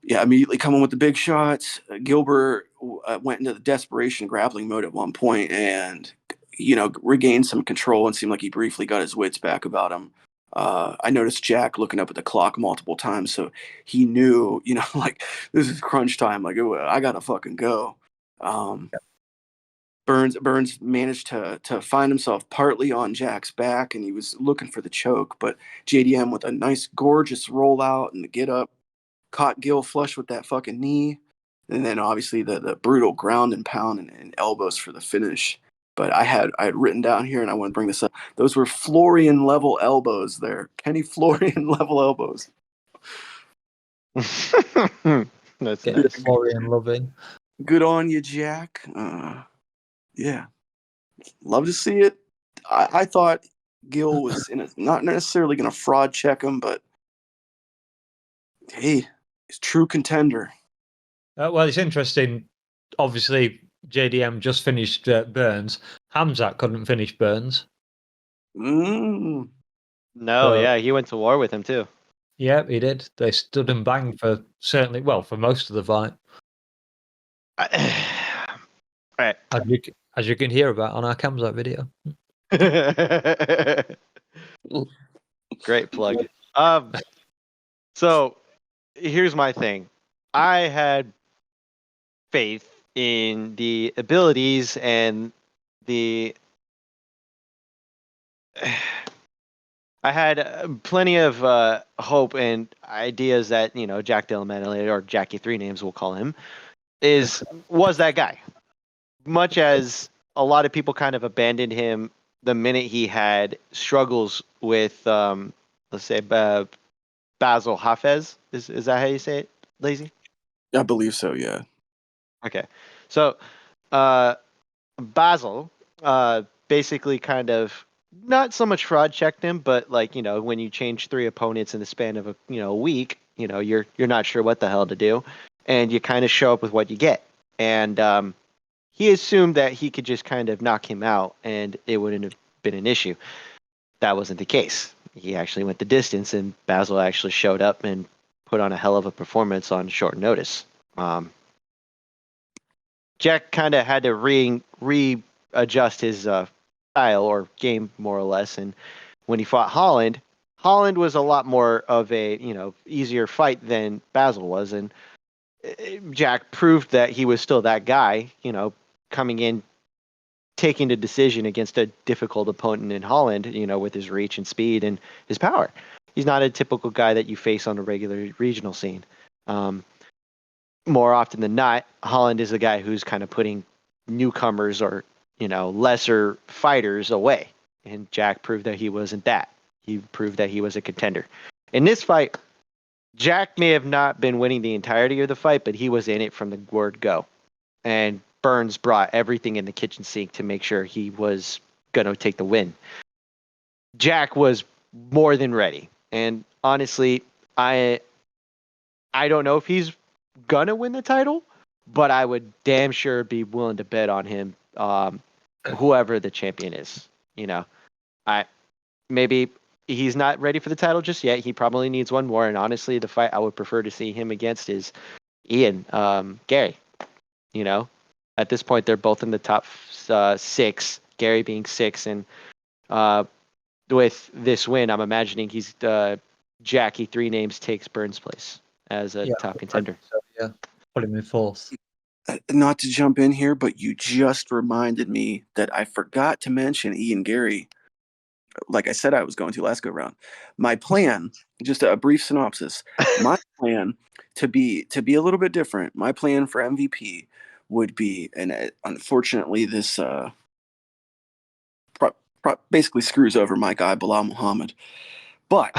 yeah, immediately coming with the big shots. Gilbert went into the desperation grappling mode at one point and, regained some control and seemed like he briefly got his wits back about him. I noticed Jack looking up at the clock multiple times, so he knew, like this is crunch time. Like I gotta fucking go. Um, Burns managed to find himself partly on Jack's back, and he was looking for the choke, but JDM with a nice, gorgeous rollout and the get up caught Gil flush with that fucking knee, and then obviously the brutal ground and pound and elbows for the finish. But I had written down here, and I want to bring this up. Those were Florian level elbows there, Kenny Florian level elbows. That's Getting nice. Florian loving. Good on you, Jack. Yeah, love to see it. I thought Gil was not necessarily going to fraud check him, but hey, he's true contender. Well, it's interesting. Obviously, JDM just finished Burns. Hamzat couldn't finish Burns. Mm. No, So, yeah, he went to war with him too. yeah, he did. They stood and banged for for most of the fight. Right. As you can hear about on our Hamzat video. Great plug. So here's my thing. I had faith in the abilities and the. I had plenty of hope and ideas that Jack Delamanle, or Jackie Three Names we'll call him, was that guy. Much as a lot of people kind of abandoned him the minute he had struggles with, let's say, Basil Hafez. Is that how you say it, Lazy? I believe so. Yeah. Okay. So, Basil basically kind of not so much fraud checked him, but like, when you change three opponents in the span of a week, you're not sure what the hell to do, and you kind of show up with what you get. And he assumed that he could just kind of knock him out and it wouldn't have been an issue. That wasn't the case. He actually went the distance, and Basil actually showed up and put on a hell of a performance on short notice. Jack kind of had to readjust his style or game more or less, and when he fought Holland, Holland was a lot more of a easier fight than Basil was, and Jack proved that he was still that guy. Coming in, taking the decision against a difficult opponent in Holland, with his reach and speed and his power. He's not a typical guy that you face on a regular regional scene. More often than not, Holland is the guy who's kind of putting newcomers or lesser fighters away, and Jack proved that he wasn't that. He proved that he was a contender. In this fight, Jack may have not been winning the entirety of the fight, but he was in it from the word go. And Burns brought everything in the kitchen sink to make sure he was going to take the win. Jack was more than ready. And honestly, I don't know if he's going to win the title, but I would damn sure be willing to bet on him, whoever the champion is. I maybe he's not ready for the title just yet. He probably needs one more. And honestly, the fight I would prefer to see him against is Ian, Gary. At this point, they're both in the top 6, Gary being 6, and with this win, I'm imagining he's Jackie 3 names takes Burns' place as a top contender. So, yeah, put him in fourth. Not to jump in here, but you just reminded me that I forgot to mention Ian Gary. Like I said, I was going to last go round. My plan, just a brief synopsis. My plan to be a little bit different. My plan for MVP would be, and unfortunately, this basically screws over my guy Bilal Muhammad. But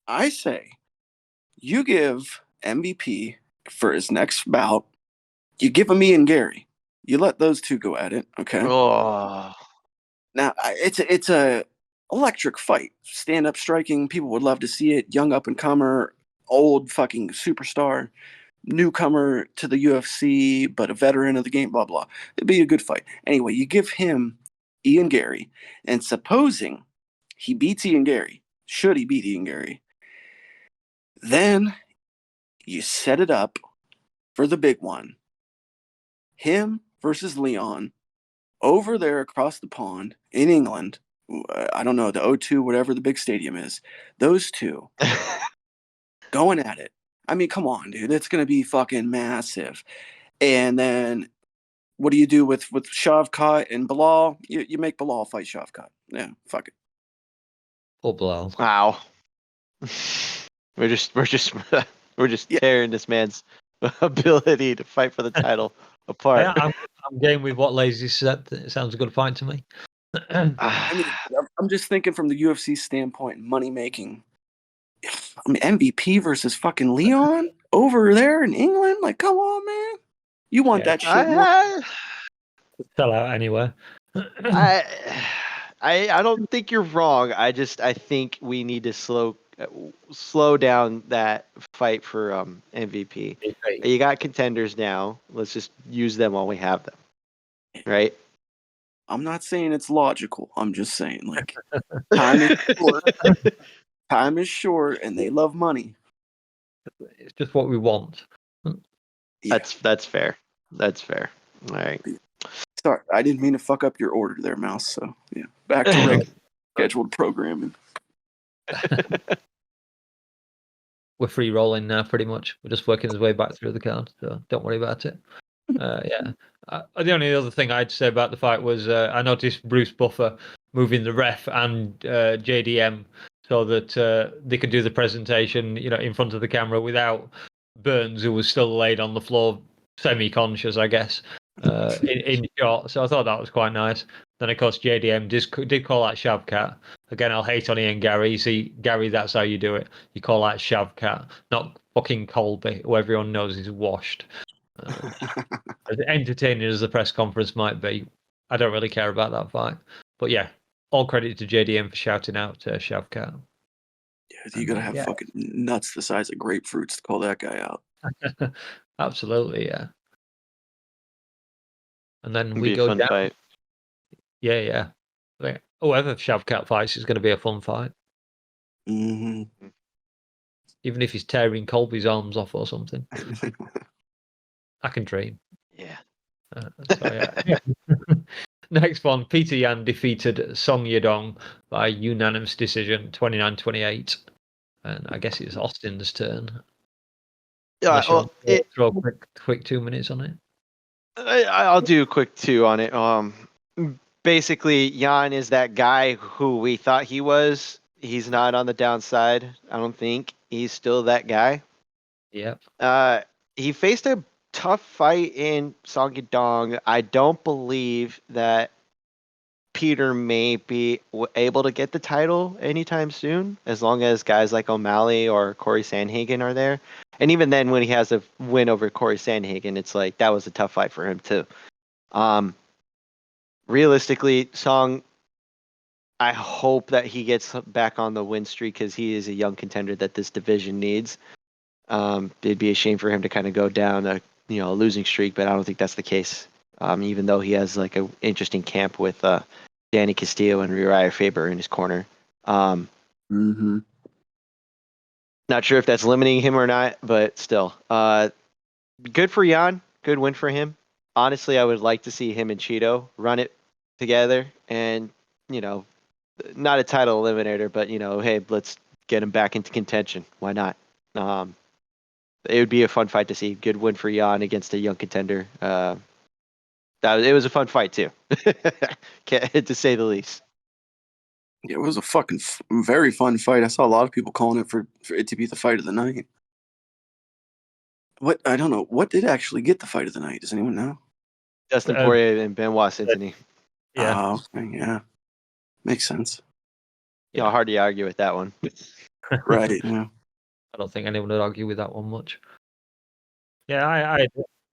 I say you give MVP for his next bout. You give him Ian Gary. You let those two go at it. Okay. Oh. Now it's a electric fight. Stand up striking. People would love to see it. Young up and comer, old fucking superstar, newcomer to the UFC, but a veteran of the game. Blah blah. It'd be a good fight. Anyway, you give him Ian Gary, and supposing he beats Ian Gary, should he beat Ian Gary, then you set it up for the big one. Him versus Leon over there across the pond in England. I don't know, the O2, whatever the big stadium is. Those two going at it. I mean, come on, dude. It's going to be fucking massive. And then what do you do with Shavkat and Bilal? You make Bilal fight Shavkat. Yeah, fuck it. Or Bilal. Wow. We're just tearing this man's ability to fight for the title apart. I'm game with what Lazy said. It sounds a good fight to me. I mean, I'm just thinking from the UFC standpoint, money making. I mean, MVP versus fucking Leon over there in England. Like, come on, man. You want that shit more? Sell out anywhere. I don't think you're wrong. I think we need to slow down that fight for MVP. You got contenders now. Let's just use them while we have them. Right? I'm not saying it's logical. I'm just saying, like, time is short. Time is short, and they love money. It's just what we want. Yeah. That's fair. That's fair. All right. Sorry, I didn't mean to fuck up your order there, Mouse. So yeah, back to regular scheduled programming. We're free rolling now, pretty much. We're just working his way back through the card, so don't worry about it. Yeah. The only other thing I'd say about the fight was I noticed Bruce Buffer moving the ref and JDM so that they could do the presentation, in front of the camera without Burns, who was still laid on the floor, semi-conscious, I guess, in shot. So I thought that was quite nice. Then, of course, JDM did call out Shavkat. Again, I'll hate on Ian Gary. See, Gary, that's how you do it. You call out Shavkat, not fucking Colby, who everyone knows is washed. As entertaining as the press conference might be, I don't really care about that fight. But yeah, all credit to JDM for shouting out Shavkat. Yeah, you gotta have fucking nuts the size of grapefruits to call that guy out. Absolutely, yeah. And then we be go a fun down. Fight. Yeah. Like, whoever Shavkat fights is going to be a fun fight. Mm-hmm. Even if he's tearing Colby's arms off or something. I can dream. Yeah. Yeah. Next one, Peter Yan defeated Song Yadong by unanimous decision, 29-28. And I guess it's Austin's turn. Yeah, throw a quick 2 minutes on it. I'll do a quick 2 on it. Basically, Jan is that guy who we thought he was. He's not on the downside. I don't think he's still that guy. Yep. He faced a tough fight in Song Yadong. I don't believe that Peter may be able to get the title anytime soon, as long as guys like O'Malley or Corey Sandhagen are there. And even then, when he has a win over Corey Sandhagen, it's like that was a tough fight for him too. Realistically, Song, I hope that he gets back on the win streak because he is a young contender that this division needs. It'd be a shame for him to kind of go down a losing streak, but I don't think that's the case. Even though he has like an interesting camp with Danny Castillo and Uriah Faber in his corner. Mm-hmm. Not sure if that's limiting him or not, but still. Good for Jan. Good win for him. Honestly, I would like to see him and Cheeto run it together and not a title eliminator, but hey, let's get him back into contention. Why not? It would be a fun fight to see. Good win for Jan against a young contender. It was a fun fight too, to say the least. Yeah, it was a fucking very fun fight. I saw a lot of people calling it for it to be the fight of the night. What I don't know. What did actually get the fight of the night? Does anyone know? Dustin Poirier and Benoit Saint-Denis. Yeah. Okay, yeah. Makes sense. Hard to argue with that one. Right. Yeah. I don't think anyone would argue with that one much. Yeah,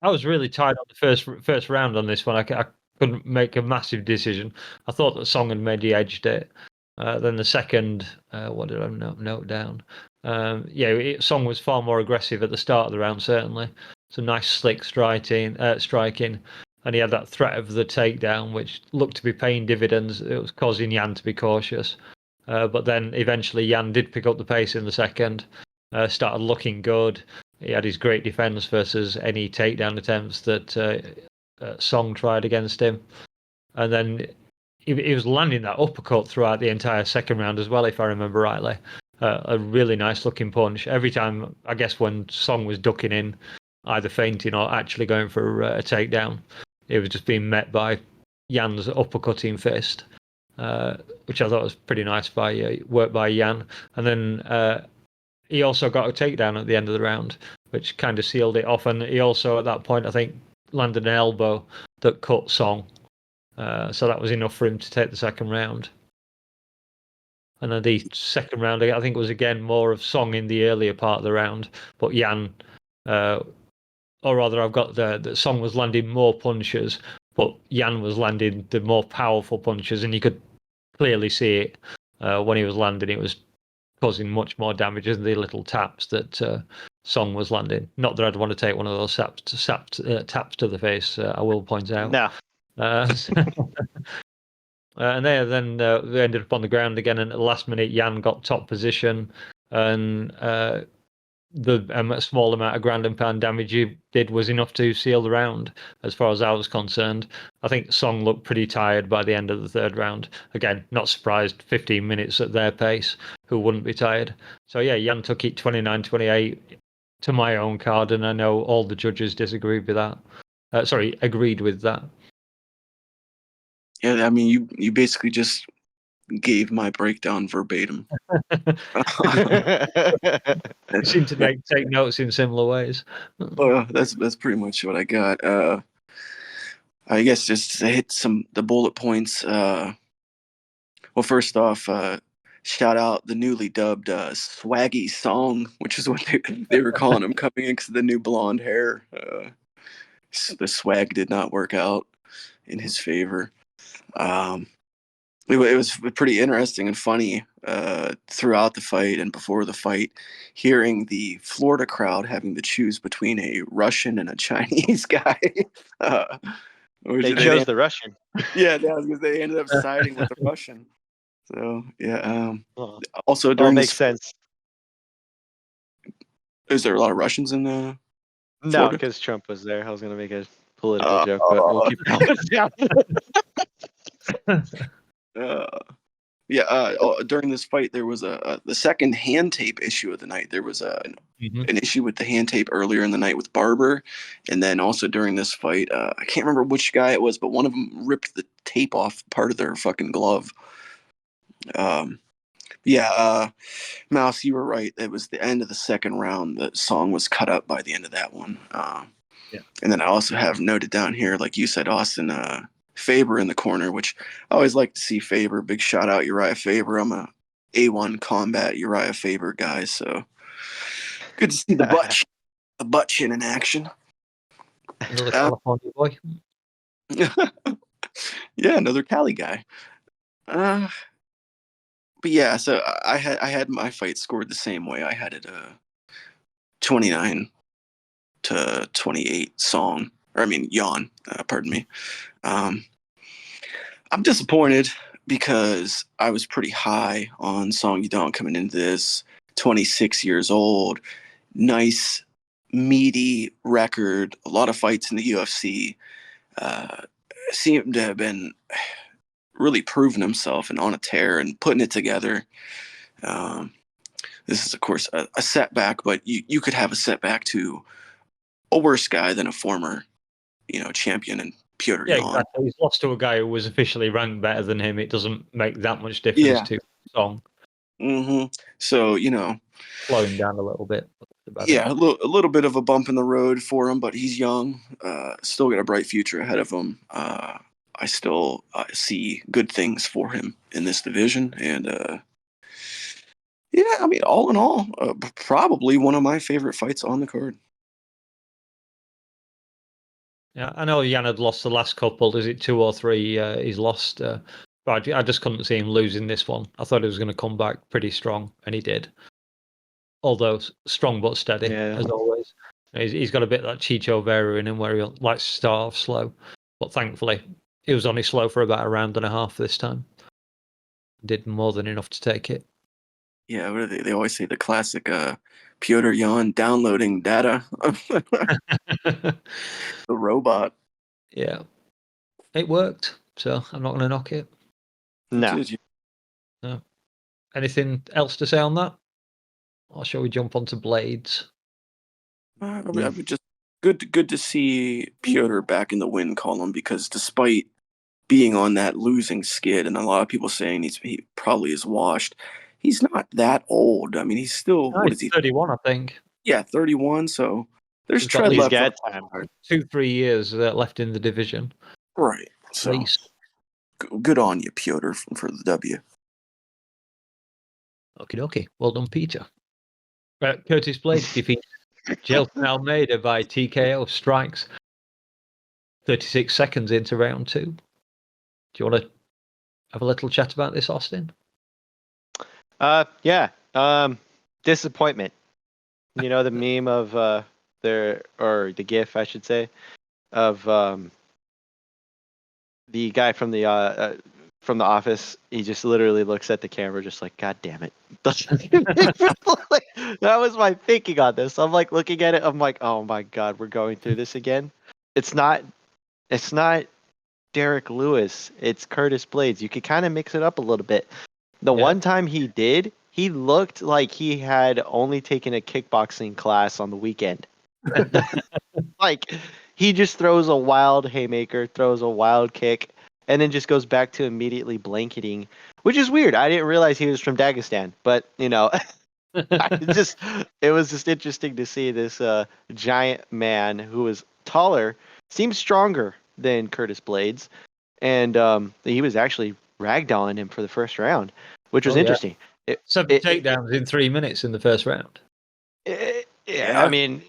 I was really tired on the first round on this one. I couldn't make a massive decision. I thought that Song had maybe edged it. Then the second, what did I note down? Song was far more aggressive at the start of the round, certainly. Some nice slick striking, and he had that threat of the takedown, which looked to be paying dividends. It was causing Jan to be cautious. But then eventually Jan did pick up the pace in the second, started looking good. He had his great defense versus any takedown attempts that Song tried against him. And then he was landing that uppercut throughout the entire second round as well, if I remember rightly. A really nice looking punch. Every time, I guess, when Song was ducking in, either feinting or actually going for a takedown, it was just being met by Jan's uppercutting fist, which I thought was pretty nice work by Jan. And then he also got a takedown at the end of the round, which kind of sealed it off. And he also, at that point, I think, landed an elbow that cut Song. So that was enough for him to take the second round. And then the second round, I think, was again more of Song in the earlier part of the round, but Jan, or rather, I've got the Song was landing more punches, but Jan was landing the more powerful punches, and you could clearly see it when he was landing. It was causing much more damage than the little taps that Song was landing. Not that I'd want to take one of those taps to the face. I will point out. No. And then they ended up on the ground again, and at the last minute, Jan got top position, and the small amount of ground and pound damage he did was enough to seal the round, as far as I was concerned. I think Song looked pretty tired by the end of the third round. Again, not surprised, 15 minutes at their pace, who wouldn't be tired? So yeah, Jan took it 29-28 to my own card, and I know all the judges disagreed with that. Agreed with that. Yeah, I mean, you basically just gave my breakdown verbatim. They seem to take notes in similar ways. That's pretty much what I got. I guess just to hit the bullet points. Well, first off, shout out the newly dubbed Swaggy Song, which is what they were calling him coming in because of the new blonde hair. The swag did not work out in his favor. It was pretty interesting and funny throughout the fight and before the fight, hearing the Florida crowd having to choose between a Russian and a Chinese guy. They chose the Russian. Yeah, because they ended up siding with the Russian. So yeah. Also All during makes sense. Is there a lot of Russians in the? No, because Trump was there. I was gonna make a political joke, but we'll keep going. During this fight, there was the second hand tape issue of the night. There was an issue with the hand tape earlier in the night with Barber, and then also during this fight, I can't remember which guy it was, but one of them ripped the tape off part of their fucking glove. Mouse, you were right. It was the end of the second round. The Song was cut up by the end of that one. And then I also have noted down here, like you said, Austin, Faber in the corner, which I always like to see Faber. Big shout out Uriah Faber. I'm a A1 combat Uriah Faber guy, so good to see the butt chin in action. Another California boy. Yeah, another Cali guy. But yeah, so I had my fight scored the same way. I had it 29-28 Song, or I mean Jan. Pardon me. I'm disappointed because I was pretty high on Song Yadong coming into this. 26 years old, nice, meaty record, a lot of fights in the UFC. Seemed to have been really proven himself and on a tear and putting it together. This is, of course, a setback, but you could have a setback to a worse guy than a former, champion and Piotr Yeah, Jan. exactly. He's lost to a guy who was officially ranked better than him. It doesn't make that much difference Yeah. to Song. So, Slowing down a little bit. yeah, a little bit of a bump in the road for him, but he's young. Still got a bright future ahead of him. I still see good things for him in this division, and yeah, I mean, all in all, probably one of my favorite fights on the card. Yeah, I know Jan had lost the last couple. Is it 2 or 3? He's lost, but I just couldn't see him losing this one. I thought he was going to come back pretty strong, and he did. Although strong but steady, as always. He's got a bit of that Chicho Vera in him where he likes to start off slow. But thankfully, he was only slow for about a round and a half this time. Did more than enough to take it. Yeah, what do they always say the classic Piotr Jan downloading data. The robot. Yeah. It worked, so I'm not going to knock it. No. No. Anything else to say on that? Or shall we jump onto Blades? I would just good to see Piotr back in the win column, because despite being on that losing skid, and a lot of people saying he probably is washed, he's not that old. I mean, he's still what is he? 31, I think. Yeah, 31. So there's He's got tread left. Got time. 2-3 years left in the division. Right. So good on you, Piotr, for the W. Okie dokie. Well done, Peter. Curtis Blades defeats Jelton Almeida by TKO strikes 36 seconds into round 2. Do you want to have a little chat about this, Austin? Yeah. Disappointment. You know the meme of or the GIF, I should say, of the guy from the office. He just literally looks at the camera, just like, God damn it. That was my thinking on this. I'm like looking at it. I'm like, oh my God, we're going through this again. It's not Derek Lewis. It's Curtis Blades. You could kind of mix it up a little bit. The one time he did, he looked like he had only taken a kickboxing class on the weekend. Like, he just throws a wild haymaker, throws a wild kick, and then just goes back to immediately blanketing, which is weird. I didn't realize he was from Dagestan, but, it was just interesting to see this giant man who was taller, seems stronger than Curtis Blades, and he was actually ragdolling him for the first round, which was interesting. 7 takedowns in 3 minutes in the first round. I mean,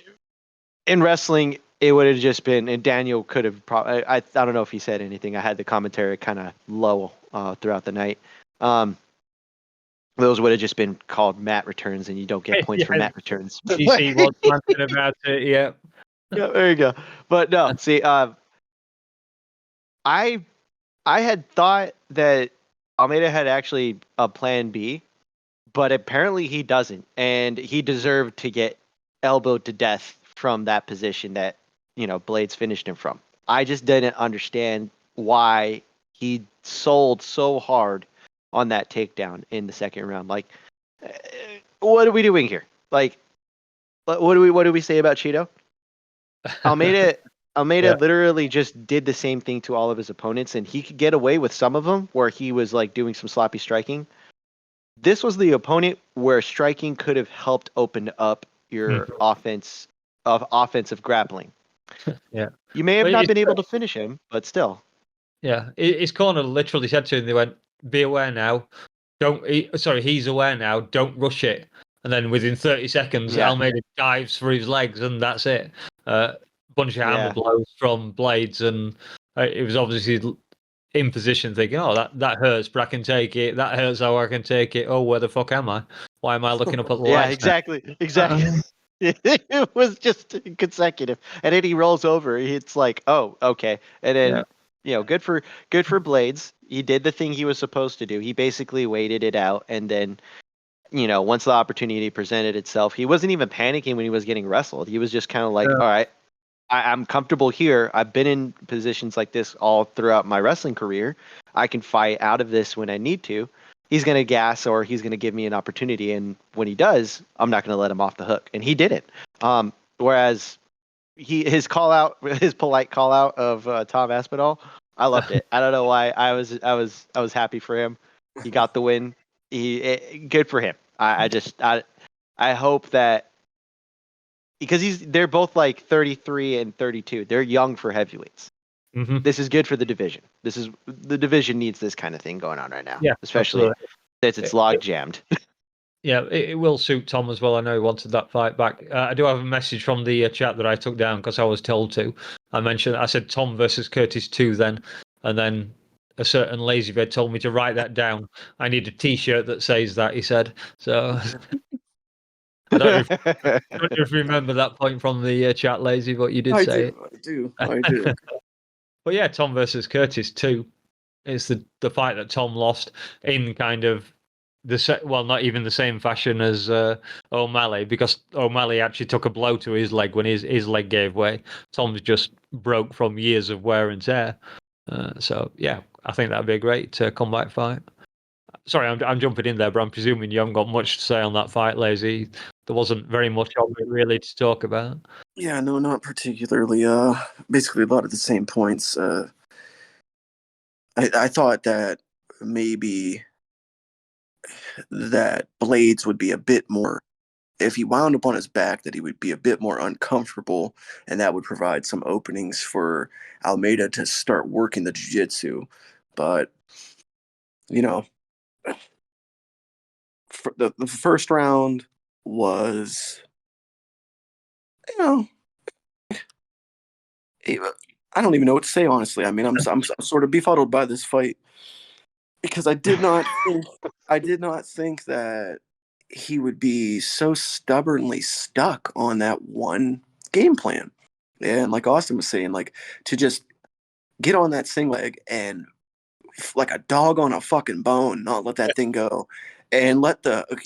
in wrestling, it would have just been, and Daniel could have probably, I don't know if he said anything. I had the commentary kind of low throughout the night. Those would have just been called mat returns, and you don't get points for mat returns. GC was ranting about it, yeah. Yeah, there you go. But no, see, I had thought that Almeida had actually a plan B, but apparently he doesn't, and he deserved to get elbowed to death from that position that Blades finished him from. I just didn't understand why he sold so hard on that takedown in the second round. Like, what are we doing here? Like, what do we say about Cheeto? Almeida literally just did the same thing to all of his opponents, and he could get away with some of them where he was like doing some sloppy striking. This was the opponent where striking could have helped open up your offensive grappling. Yeah, you may have not been able to finish him, but still. Yeah, his corner literally said to him, they went, "Be aware now. He's aware now. Don't rush it." And then within 30 seconds, Almeida dives for his legs, and that's it. Bunch of hammer blows from Blades, and it was obviously in position thinking, "Oh, that hurts, but I can take it. That hurts, how I can take it. Oh, where the fuck am I? Why am I looking up at the lights?" Exactly. It was just consecutive, and then he rolls over. It's like, oh, okay, and then good for Blades. He did the thing he was supposed to do. He basically waited it out, and then once the opportunity presented itself, he wasn't even panicking when he was getting wrestled. He was just kind of like, all right, I'm comfortable here. I've been in positions like this all throughout my wrestling career. I can fight out of this when I need to. He's going to gas or he's going to give me an opportunity. And when he does, I'm not going to let him off the hook. And he didn't. Whereas his polite call out of Tom Aspinall, I loved it. I don't know why. I was happy for him. He got the win. Good for him. I hope that, because they're both like 33 and 32. They're young for heavyweights. Mm-hmm. This is good for the division. The division needs this kind of thing going on right now. Yeah, especially since it's log jammed. Yeah, it will suit Tom as well. I know he wanted that fight back. I do have a message from the chat that I took down because I was told to. I said Tom versus Curtis 2 then, and then a certain Lazybed told me to write that down. I need a T-shirt that says that, he said. So I don't know if you remember that point from the chat, Lazy, but you did say it. I do. But yeah, Tom versus Curtis 2 is the fight that Tom lost in kind of not even the same fashion as O'Malley, because O'Malley actually took a blow to his leg when his leg gave way. Tom's just broke from years of wear and tear. So yeah, I think that'd be a great comeback fight. Sorry, I'm jumping in there, but I'm presuming you haven't got much to say on that fight, Lazy. There wasn't very much of it really to talk about. Yeah, no, not particularly. Basically a lot of the same points. I thought that maybe that Blades would be a bit more, if he wound up on his back, that he would be a bit more uncomfortable, and that would provide some openings for Almeida to start working the jiu-jitsu. But, the first round was, I don't even know what to say, honestly. I mean, I'm sort of befuddled by this fight because I did not think that he would be so stubbornly stuck on that one game plan. And like Austin was saying, like, to just get on that sing leg and like a dog on a fucking bone, not let that thing go, and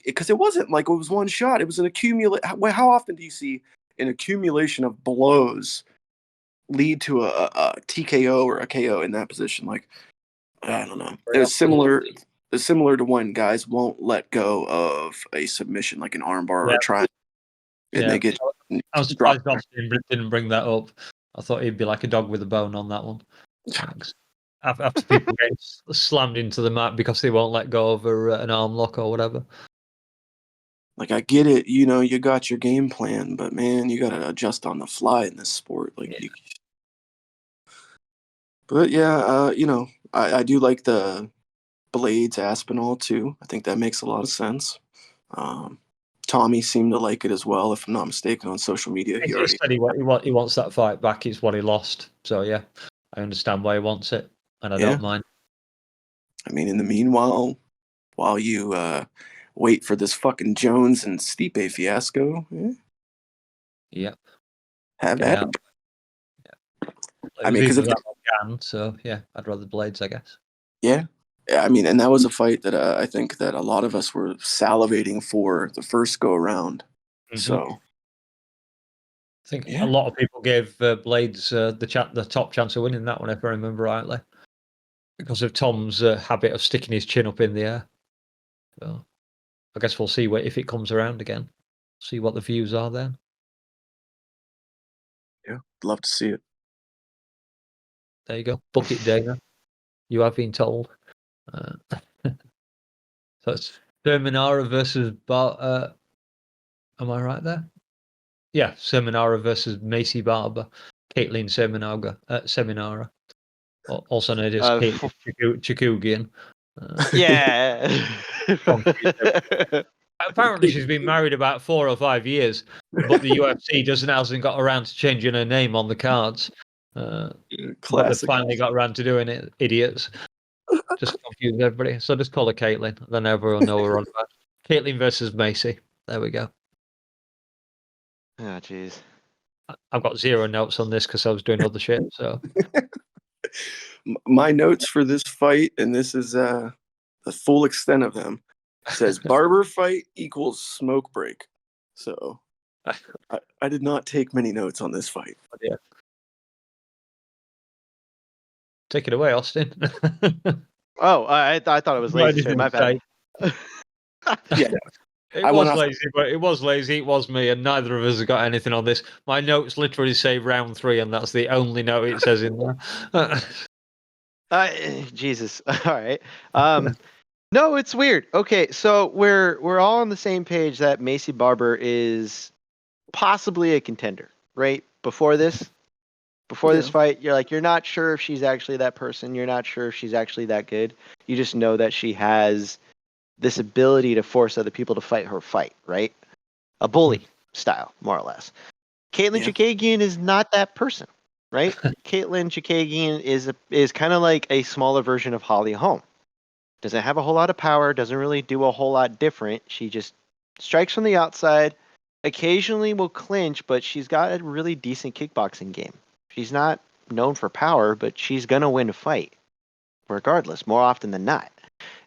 because it wasn't like it was one shot. It was an accumulate. How often do you see an accumulation of blows lead to a TKO or a KO in that position? Like, I don't know. It was similar to when guys won't let go of a submission, like an armbar or a triangle, and they get. I was surprised Austin didn't bring that up. I thought he'd be like a dog with a bone on that one. After people get slammed into the mat because they won't let go of an arm lock or whatever. Like, I get it, you got your game plan, but man, you got to adjust on the fly in this sport. But yeah, I do like the Blades Aspinall too. I think that makes a lot of sense. Tommy seemed to like it as well, if I'm not mistaken, on social media. He said he wants that fight back. It's what he lost. So yeah, I understand why he wants it, and I don't mind. I mean, in the meanwhile, while you wait for this fucking Jones and Stipe fiasco, Yep. Have at it. Yeah. I mean, because so yeah, I'd rather Blades, I guess. Yeah. I mean, and that was a fight that I think that a lot of us were salivating for the first go around. Mm-hmm. So I think a lot of people gave Blades the top chance of winning that one, if I remember rightly, because of Tom's habit of sticking his chin up in the air. So I guess we'll see if it comes around again. See what the views are then. Yeah, love to see it. There you go. Book it, Dana. You have been told. So it's Sermonara versus am I right there? Yeah, Sermonara versus Macy Barber. Caitlin Sermonara, also known as Caitlin Chikugian. Yeah. Apparently, she's been married about 4 or 5 years, but the UFC hasn't got around to changing her name on the cards. But they've finally got around to doing it, idiots. Just confuse everybody. So just call her Caitlin, then everyone will know we're on about. Caitlin versus Macy. There we go. Oh, jeez. I've got 0 notes on this because I was doing other shit. So my notes for this fight, and this is the full extent of them, says barber fight equals smoke break. So I did not take many notes on this fight. Yeah. Take it away, Austin. Oh, I thought it was lazy. Sorry, my bad. Yeah, It I went was off- lazy, but it was lazy. It was me, and neither of us have got anything on this. My notes literally say round 3, and that's the only note it says in there. Jesus. All right. No, it's weird. Okay, so we're all on the same page that Macy Barber is possibly a contender, right? Before this Yeah. fight, you're not sure if she's actually that person. You're not sure if she's actually that good. You just know that she has this ability to force other people to fight her fight, right? A bully style, more or less. Caitlin Yeah. Chikagian is not that person, right? Caitlin Chikagian is kind of like a smaller version of Holly Holm. Doesn't have a whole lot of power, doesn't really do a whole lot different. She just strikes from the outside, occasionally will clinch, but she's got a really decent kickboxing game. She's not known for power, but she's going to win a fight, regardless, more often than not.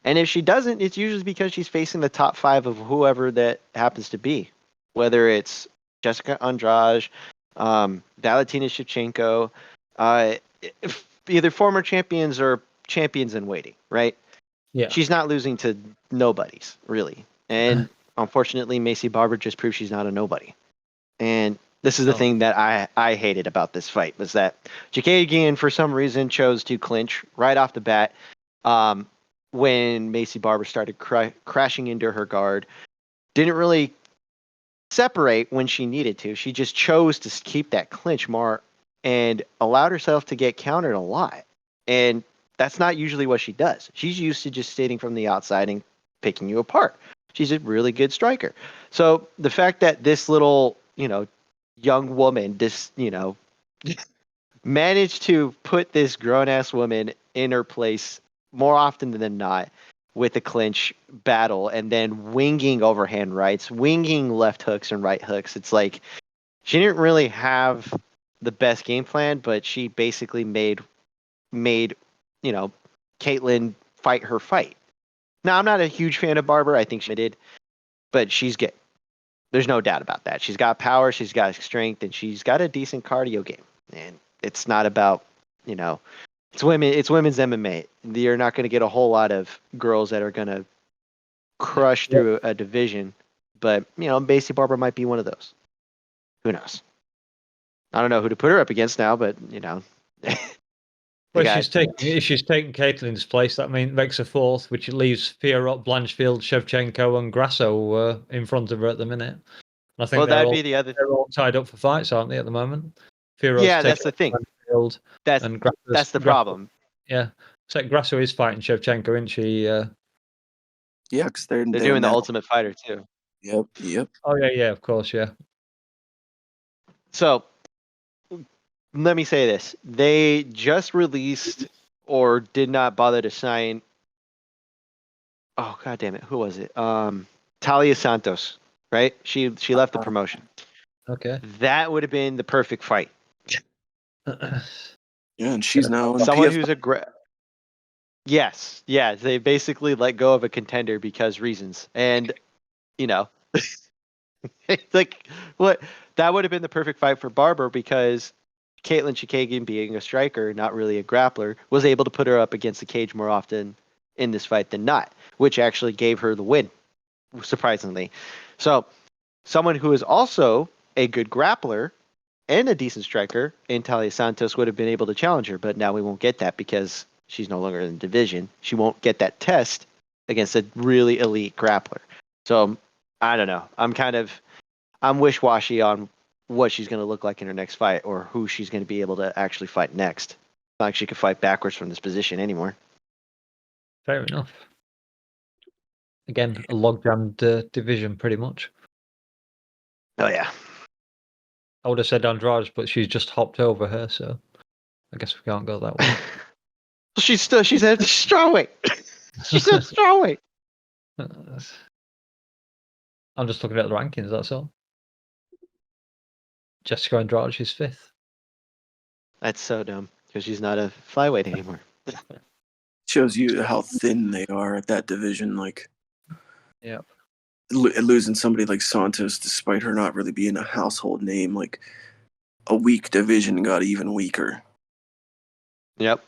And if she doesn't, it's usually because she's facing the top 5 of whoever that happens to be, whether it's Jessica Andrade, Valentina Shevchenko, either former champions or champions in waiting, right? Yeah. She's not losing to nobodies, really. And unfortunately, Macy Barber just proved she's not a nobody. And this is the thing that I hated about this fight was that Chikagian, for some reason, chose to clinch right off the bat when Macy Barber started crashing into her guard. Didn't really separate when she needed to. She just chose to keep that clinch more and allowed herself to get countered a lot. And that's not usually what she does. She's used to just sitting from the outside and picking you apart. She's a really good striker. So the fact that this little, young woman, managed to put this grown-ass woman in her place more often than not with a clinch battle and then winging overhand rights, winging left hooks and right hooks. It's like she didn't really have the best game plan, but she basically made Caitlyn fight her fight. Now, I'm not a huge fan of Barber. I think she did, but she's good. There's no doubt about that. She's got power, she's got strength, and she's got a decent cardio game. And it's not about, it's women's MMA. You're not going to get a whole lot of girls that are going to crush through a division, but Macy Barber might be one of those. Who knows? I don't know who to put her up against now, but Well, if she's taking Caitlin's place, that makes her 4th, which leaves Fiorot, Blanchfield, Shevchenko, and Grasso in front of her at the minute. And I think that'd be the other. They're all tied up for fights, aren't they, at the moment? Fiorot's that's the thing. That's the problem. Yeah, so Grasso is fighting Shevchenko, isn't she? Yeah, because they're doing the now. Ultimate Fighter too. Yep. Oh yeah, of course, yeah. So let me say this: they just released or did not bother to sign. Oh god damn it! Who was it? Talia Santos, right? She left the promotion. Okay. That would have been the perfect fight. Yeah, and she's now in someone PF. who's Yes, yeah. They basically let go of a contender because reasons, and it's like what that would have been the perfect fight for Barber because Caitlin Chikagian, being a striker, not really a grappler, was able to put her up against the cage more often in this fight than not, which actually gave her the win, surprisingly. So, someone who is also a good grappler and a decent striker in Talia Santos would have been able to challenge her, but now we won't get that because she's no longer in the division. She won't get that test against a really elite grappler. So, I don't know. I'm wish-washy on what she's going to look like in her next fight or who she's going to be able to actually fight next. Not like she could fight backwards from this position anymore. Fair enough. Again, a log-jammed division, pretty much. Oh, yeah. I would have said Andrade, but she's just hopped over her, so I guess we can't go that way. She's at strawweight. She's at strawweight. I'm just looking at the rankings, that's all. Jessica Andrade is 5th. That's so dumb because she's not a flyweight anymore. Shows you how thin they are at that division. Like, yeah, losing somebody like Santos, despite her not really being a household name, like a weak division got even weaker. Yep.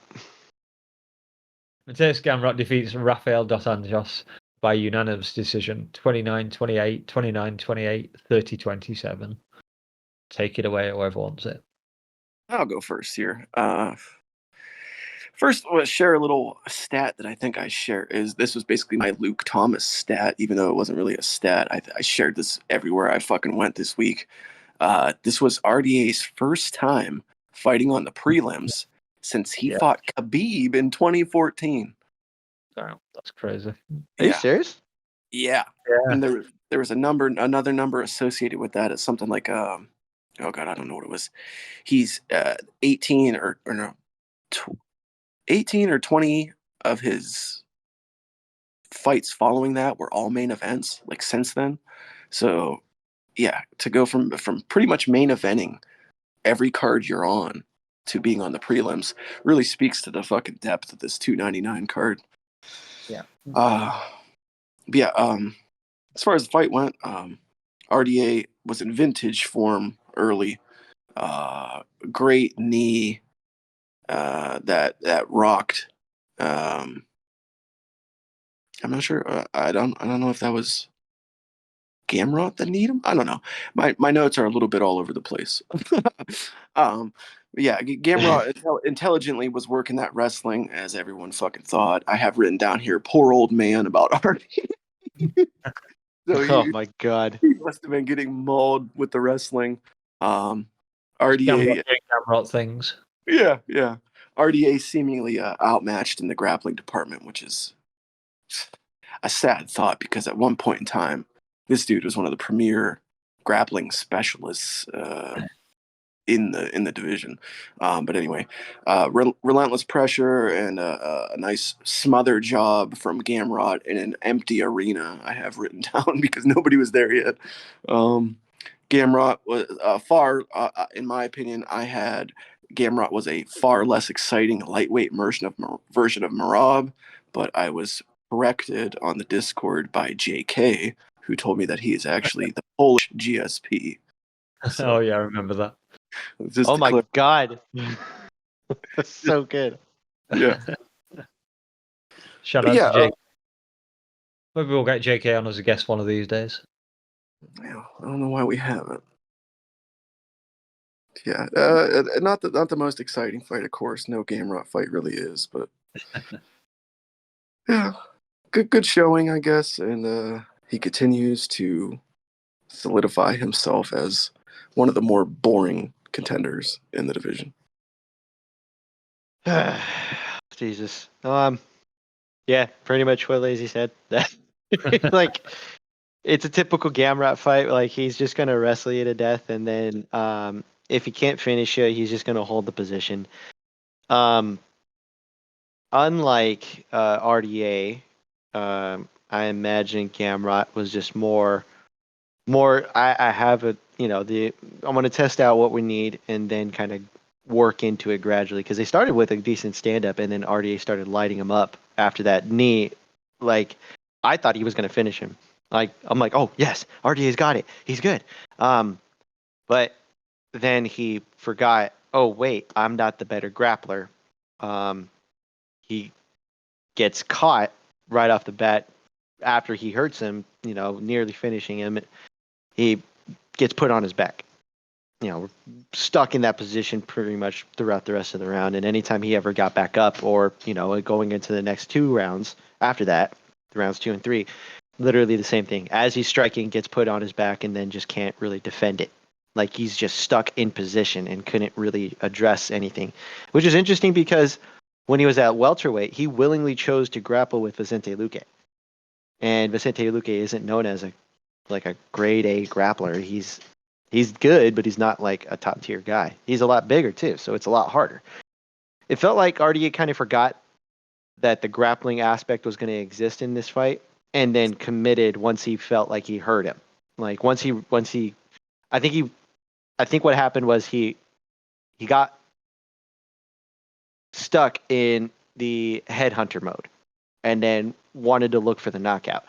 Mateus Gamrot defeats Rafael dos Anjos by unanimous decision 29-28, 29-28, 30-27. Take it away, whoever wants it. I'll go first here. First, I want to share a little stat that I think I share. This was basically my Luke Thomas stat, even though it wasn't really a stat. I shared this everywhere I fucking went this week. This was RDA's first time fighting on the prelims since he fought Khabib in 2014. Oh, that's crazy. Are you serious? Yeah. And there was another number associated with that. It's something like oh god, I don't know what it was. He's 18 or no, 18 or 20 of his fights following that were all main events, like since then. So yeah, to go from pretty much main eventing every card you're on to being on the prelims really speaks to the fucking depth of this 299 card. Yeah. As far as the fight went, RDA was in vintage form early. Great knee that rocked. I'm not sure. I don't know if that was Gamrot that kneed him. I don't know. My notes are a little bit all over the place. Gamrot intelligently was working that wrestling as everyone fucking thought. I have written down here, poor old man about RDA. Oh my god. He must have been getting mauled with the wrestling. RDA, Gamrot things. yeah. RDA seemingly outmatched in the grappling department, which is a sad thought because at one point in time, this dude was one of the premier grappling specialists in the division. But anyway, relentless pressure and a nice smother job from Gamrot in an empty arena. I have written down because nobody was there yet. Gamrot was in my opinion, Gamrot was a far less exciting lightweight version of Marab, but I was corrected on the Discord by JK, who told me that he is actually the Polish GSP. So, oh yeah, I remember that. Oh my god. That's so good. Yeah. Shout out to JK. Maybe we'll get JK on as a guest one of these days. Yeah, I don't know why we haven't. Yeah, not the most exciting fight, of course. No Gamrot fight really is, but yeah, good showing, I guess. And he continues to solidify himself as one of the more boring contenders in the division. Jesus. Yeah, pretty much what Lazy said. Like, it's a typical Gamrot fight. Like, he's just gonna wrestle you to death, and then if he can't finish you, he's just gonna hold the position. Unlike RDA, I imagine Gamrot was just more. I have a I'm gonna test out what we need and then kind of work into it gradually, because they started with a decent stand up and then RDA started lighting him up after that knee. Like, I thought he was gonna finish him. Like, I'm like, oh yes, RDA's got it. He's good. But then he forgot. Oh wait, I'm not the better grappler. He gets caught right off the bat after he hurts him. Nearly finishing him. He gets put on his back. We're stuck in that position pretty much throughout the rest of the round. And anytime he ever got back up, or going into the next two rounds after that, the rounds 2 and 3. Literally the same thing. As he's striking, gets put on his back and then just can't really defend it. Like, he's just stuck in position and couldn't really address anything. Which is interesting because when he was at welterweight, he willingly chose to grapple with Vicente Luque. And Vicente Luque isn't known as a grade A grappler. He's good, but he's not like a top tier guy. He's a lot bigger too, so it's a lot harder. It felt like RDA kind of forgot that the grappling aspect was going to exist in this fight, and then committed once he felt like he hurt him. Like, once he, I think what happened was he got stuck in the headhunter mode, and then wanted to look for the knockout.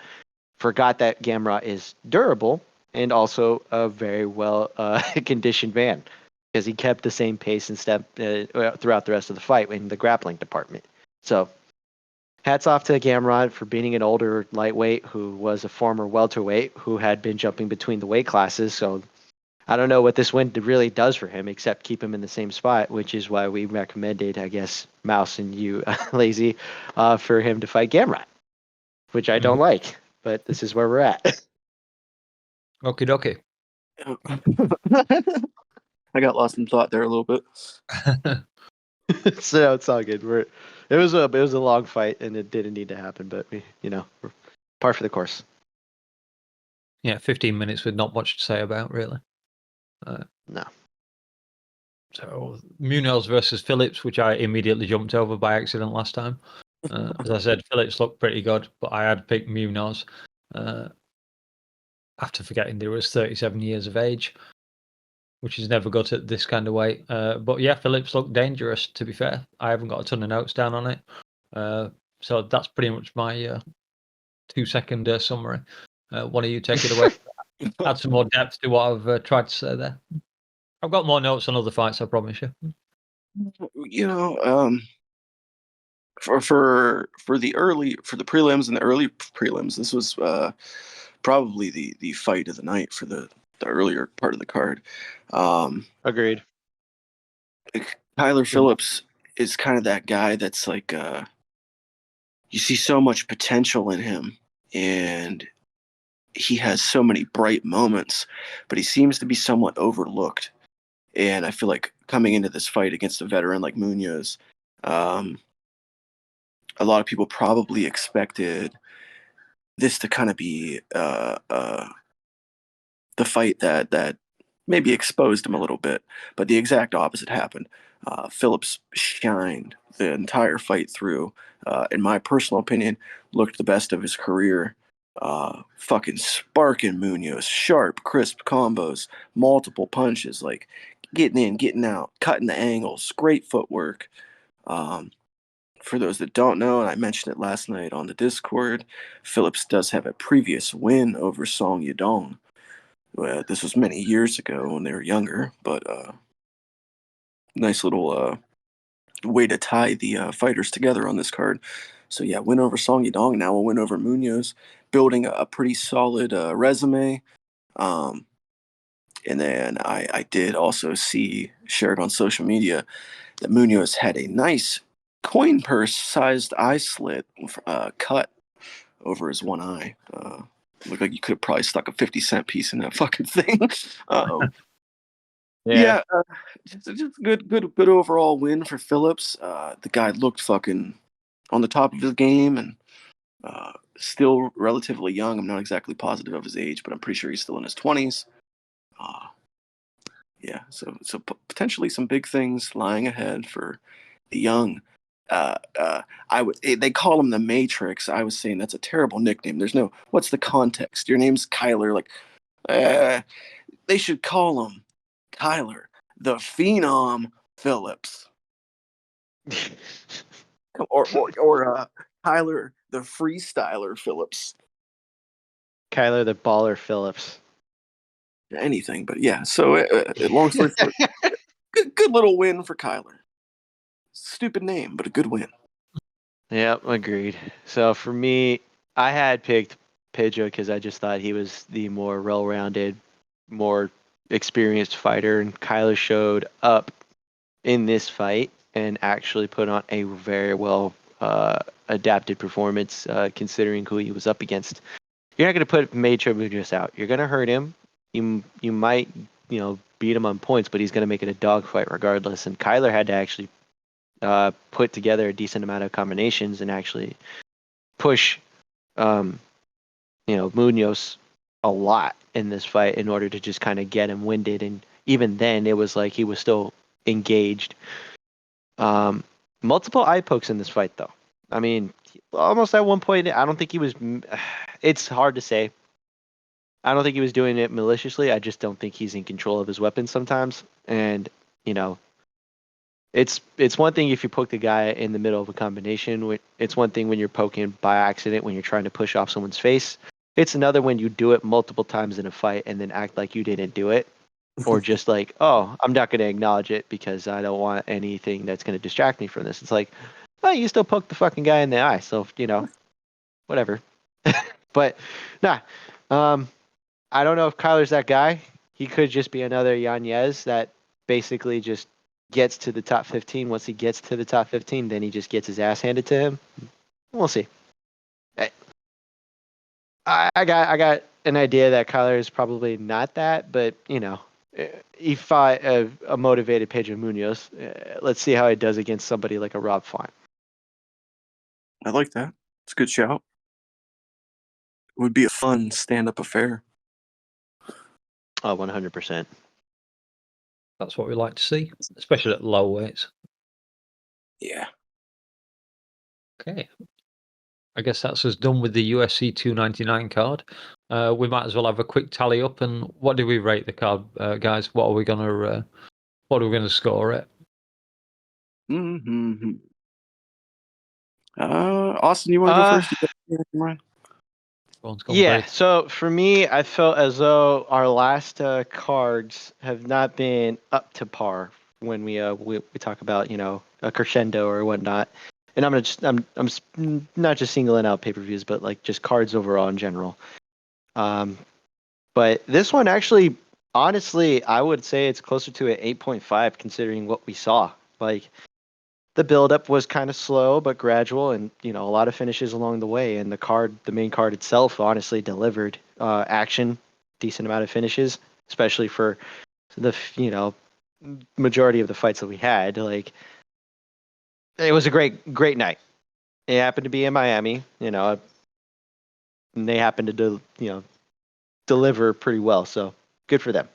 Forgot that Gamrot is durable and also a very well conditioned man, because he kept the same pace and step throughout the rest of the fight in the grappling department. So hats off to Gamrot for beating an older lightweight who was a former welterweight who had been jumping between the weight classes. So I don't know what this win really does for him except keep him in the same spot, which is why we recommended, I guess, Mouse and you, Lazy, for him to fight Gamrot, which I don't like, but this is where we're at. Okie dokie. I got lost in thought there a little bit. So it's all good. It was a long fight and it didn't need to happen, but we're par for the course. Yeah, 15 minutes with not much to say about, really. No. So Munoz versus Phillips, which I immediately jumped over by accident last time. As I said, Phillips looked pretty good, but I had picked Munoz after forgetting he was 37 years of age, which is never good at this kind of weight. But yeah, Phillips looked dangerous, to be fair. I haven't got a ton of notes down on it. So that's pretty much my 2-second summary. Why don't you take it away? Add some more depth to what I've tried to say there. I've got more notes on other fights, I promise you. For the prelims and the early prelims, this was probably the fight of the night for the earlier part of the card. Agreed. Tyler Phillips is kind of that guy that's like you see so much potential in him, and he has so many bright moments, but he seems to be somewhat overlooked. And I feel like coming into this fight against a veteran like Munoz, a lot of people probably expected this to kind of be the fight that maybe exposed him a little bit, but the exact opposite happened. Phillips shined the entire fight through. In my personal opinion, looked the best of his career. Fucking sparking Munoz, sharp, crisp combos, multiple punches, like getting in, getting out, cutting the angles, great footwork. For those that don't know, and I mentioned it last night on the Discord, Phillips does have a previous win over Song Yadong. Well, this was many years ago when they were younger, but nice little way to tie the fighters together on this card. So yeah, win over Song Yadong, now a win over Munoz, building a pretty solid resume. And then I did also see, shared on social media, that Munoz had a nice coin purse sized eye slit cut over his one eye. Looked like you could have probably stuck a 50-cent piece in that fucking thing. Yeah, just good overall win for Phillips. The guy looked fucking on the top of his game, and still relatively young. I'm not exactly positive of his age, but I'm pretty sure he's still in his 20s. Yeah, so potentially some big things lying ahead for the young. They call him the Matrix. I was saying that's a terrible nickname. There's no, what's the context? Your name's Kyler. Like, they should call him Kyler the Phenom Phillips, or Kyler the Freestyler Phillips. Kyler the Baller Phillips. Anything, but yeah. So long story short, good little win for Kyler. Stupid name, but a good win. Yep, agreed. So for me, I had picked Pedro because I just thought he was the more well-rounded, more experienced fighter, and Kyler showed up in this fight and actually put on a very well adapted performance considering who he was up against. You're not going to put Pedro Munoz out. You're going to hurt him. You might beat him on points, but he's going to make it a dogfight regardless. And Kyler had to actually put together a decent amount of combinations and actually push Munoz a lot in this fight in order to just kind of get him winded. And even then, it was like he was still engaged. Multiple eye pokes in this fight, though. I mean, almost at one point, I don't think he was. It's hard to say. I don't think he was doing it maliciously. I just don't think he's in control of his weapons sometimes. And it's one thing if you poke the guy in the middle of a combination. It's one thing when you're poking by accident when you're trying to push off someone's face. It's another when you do it multiple times in a fight and then act like you didn't do it, or just like, oh, I'm not going to acknowledge it because I don't want anything that's going to distract me from this. It's like, well, you still poked the fucking guy in the eye, so whatever. But nah, I don't know if Kyler's that guy. He could just be another Yanez that basically just gets to the top 15. Once he gets to the top 15, then he just gets his ass handed to him. We'll see. I got an idea that Kyler is probably not that, but he fought a motivated Pedro Munoz. Let's see how he does against somebody like a Rob Font. I like that. It's a good shout. It would be a fun stand-up affair. Oh, 100%. That's what we like to see, especially at low weights. Yeah. Okay. I guess that's us done with the UFC 299 card. We might as well have a quick tally up. And what do we rate the card, guys? What are we gonna score it? Mm-hmm. Austin, you want to go first? Yeah. So for me, I felt as though our last cards have not been up to par when we talk about a crescendo or whatnot. And I'm not just singling out pay-per-views, but like just cards overall in general. But this one actually, honestly, I would say it's closer to an 8.5 considering what we saw. Like the build-up was kind of slow but gradual, and a lot of finishes along the way. And the main card itself, honestly delivered action, decent amount of finishes, especially for the majority of the fights that we had. Like it was a great night. It happened to be in Miami, and they happened to deliver pretty well. So good for them.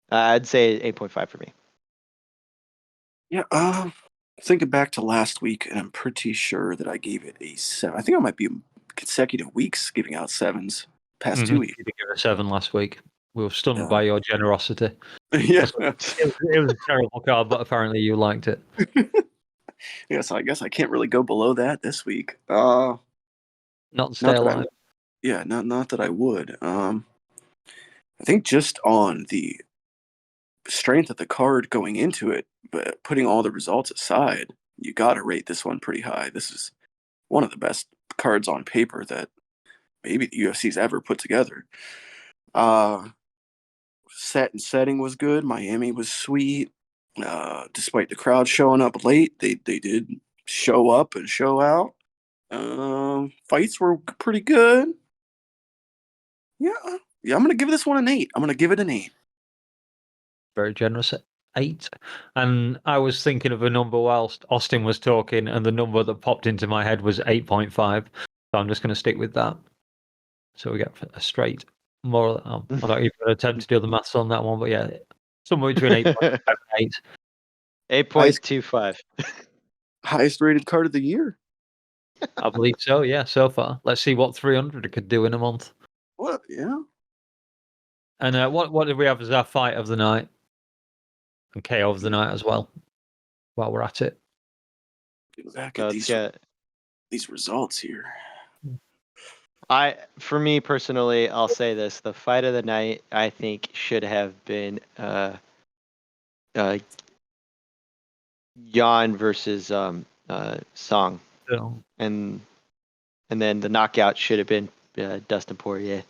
I'd say 8.5 for me. Yeah. Thinking back to last week, and I'm pretty sure that I gave it a 7. I think I might be consecutive weeks giving out 7s past 2 weeks. You did give it a 7 last week. We were stunned by your generosity. Yeah. It was a terrible card, but apparently you liked it. Yeah, so I guess I can't really go below that this week. Not stay alive. Not that I would. I think just on the strength of the card going into it, but putting all the results aside, you got to rate this one pretty high. This is one of the best cards on paper that maybe the UFC's ever put together. Set and setting was good. Miami was sweet. Despite the crowd showing up late, they did show up and show out. Fights were pretty good. Yeah, I'm gonna give this one an 8. I'm gonna give it an 8. Very generous at 8. And I was thinking of a number whilst Austin was talking, and the number that popped into my head was 8.5. So I'm just going to stick with that. So we get a straight more. I don't even attempt to do the maths on that one, but yeah, somewhere between 8.5 and 8. 8.25. Highest rated card of the year. I believe so. Yeah, so far. Let's see what 300 could do in a month. What? Yeah. And what did we have as our fight of the night? And KO of the night as well, while we're at it. Get back at these results here. For me personally, I'll say this: the fight of the night, I think, should have been Jan versus Song, and then the knockout should have been Dustin Poirier,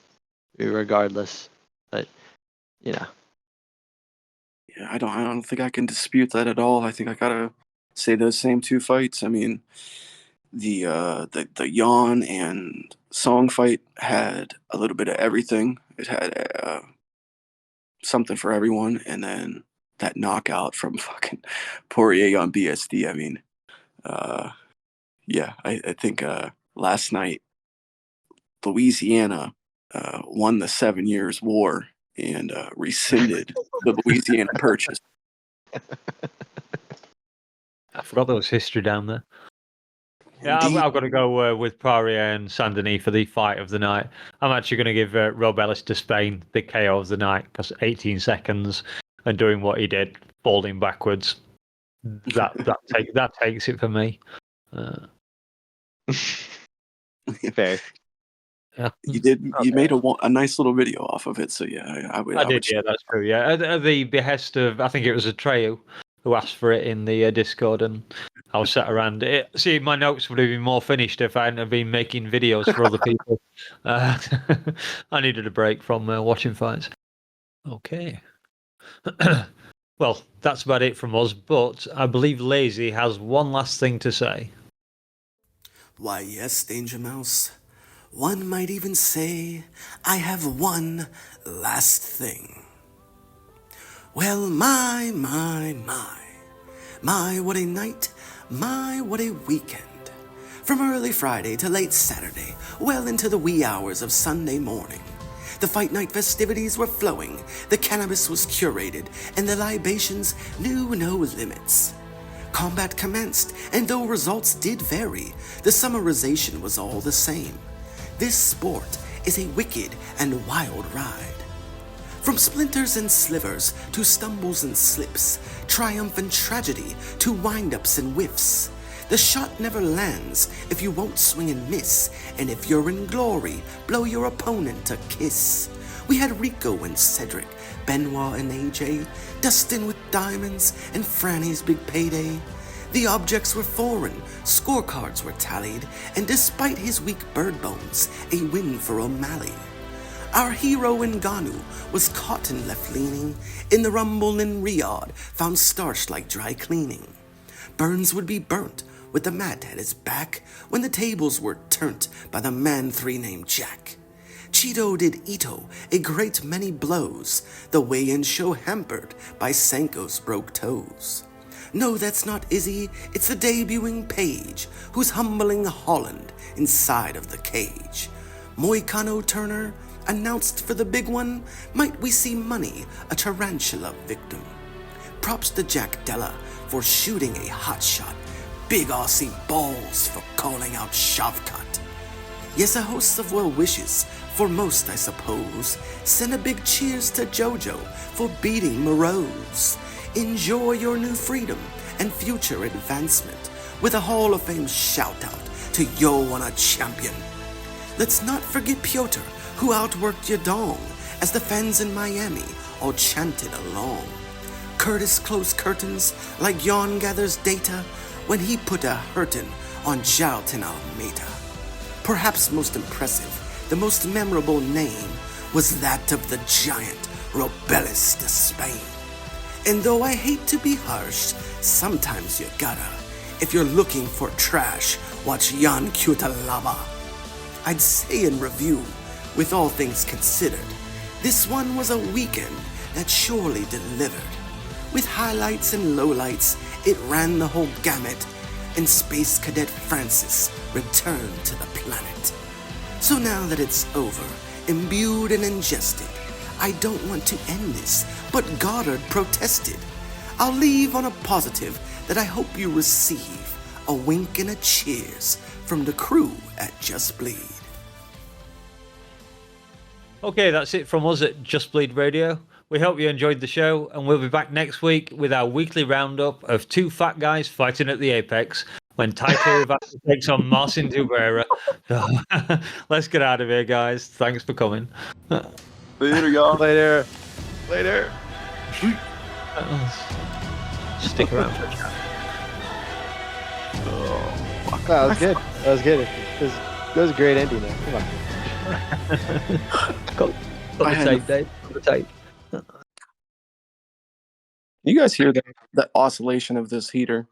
regardless. But Yeah, I don't think I can dispute that at all. I think I gotta say those same two fights. I mean, the Jan and Song fight had a little bit of everything. It had something for everyone, and then that knockout from fucking Poirier on BSD. I mean, yeah, I think last night Louisiana won the 7 Years' War and rescinded the Louisiana Purchase. I forgot there was history down there. Yeah, Indeed. I've got to go with Poirier and Saint-Denis for the fight of the night. I'm actually going to give Rob Ellis to Spain the KO of the night because 18 seconds and doing what he did, falling backwards. That takes it for me. Fair. Yeah. You made a nice little video off of it, so yeah, I would. Yeah, that's true. Yeah, at the behest of, I think it was Atreyu, who asked for it in the Discord, and I was sat around it. See, my notes would have been more finished if I hadn't have been making videos for other people. I needed a break from watching fights. Okay. Well, that's about it from us, but I believe Lazy has one last thing to say. Why, yes, Dangermouse. One might even say I have one last thing. Well, my, what a night, my, what a weekend. From early Friday to late Saturday, well into the wee hours of Sunday morning. The fight night festivities were flowing, the cannabis was curated, and the libations knew no limits. Combat commenced, and though results did vary, the summarization was all the same. This sport is a wicked and wild ride. From splinters and slivers to stumbles and slips, triumph and tragedy to wind-ups and whiffs. The shot never lands if you won't swing and miss, and if you're in glory, blow your opponent a kiss. We had Rico and Cedric, Benoit and AJ, Dustin with diamonds, and Franny's big payday. The objects were foreign, scorecards were tallied, and despite his weak bird bones, a win for O'Malley. Our hero Ngannou was caught and left leaning, in the rumble in Riyadh, found starched like dry cleaning. Burns would be burnt with the mat at his back when the tables were turned by the man 3 named Jack. Cheeto did Ito a great many blows, the weigh-in show hampered by Sanko's broke toes. No, that's not Izzy, it's the debuting Paige, who's humbling Holland inside of the cage. Moicano Turner announced for the big one, might we see Money, a tarantula victim. Props to Jack Della for shooting a hot shot, big Aussie balls for calling out Shavkat. Yes, a host of well wishes, for most I suppose, send a big cheers to Jojo for beating Morose. Enjoy your new freedom and future advancement with a Hall of Fame shout out to Yo on a champion. Let's not forget Piotr, who outworked Yadong as the fans in Miami all chanted along. Curtis closed curtains like Yon gathers data when he put a hurtin' on Jalton Almeida. Perhaps most impressive, the most memorable name was that of the giant Robelis de Spain. And though I hate to be harsh, sometimes you gotta. If you're looking for trash, watch Jan Cutelaba. I'd say in review, with all things considered, this one was a weekend that surely delivered. With highlights and lowlights, it ran the whole gamut, and Space Cadet Francis returned to the planet. So now that it's over, imbued and ingested, I don't want to end this, but Goddard protested. I'll leave on a positive that I hope you receive, a wink and a cheers from the crew at Just Bleed. Okay, that's it from us at Just Bleed Radio. We hope you enjoyed the show, and we'll be back next week with our weekly roundup of 2 fat guys fighting at the Apex when Taito Ivasa takes on Marcin Tubera. Let's get out of here, guys. Thanks for coming. Later, y'all. Later. Stick around for a chat. That was good. That was a great ending. Come on. Got the tape, Dave. Got the tape. You guys hear that oscillation of this heater?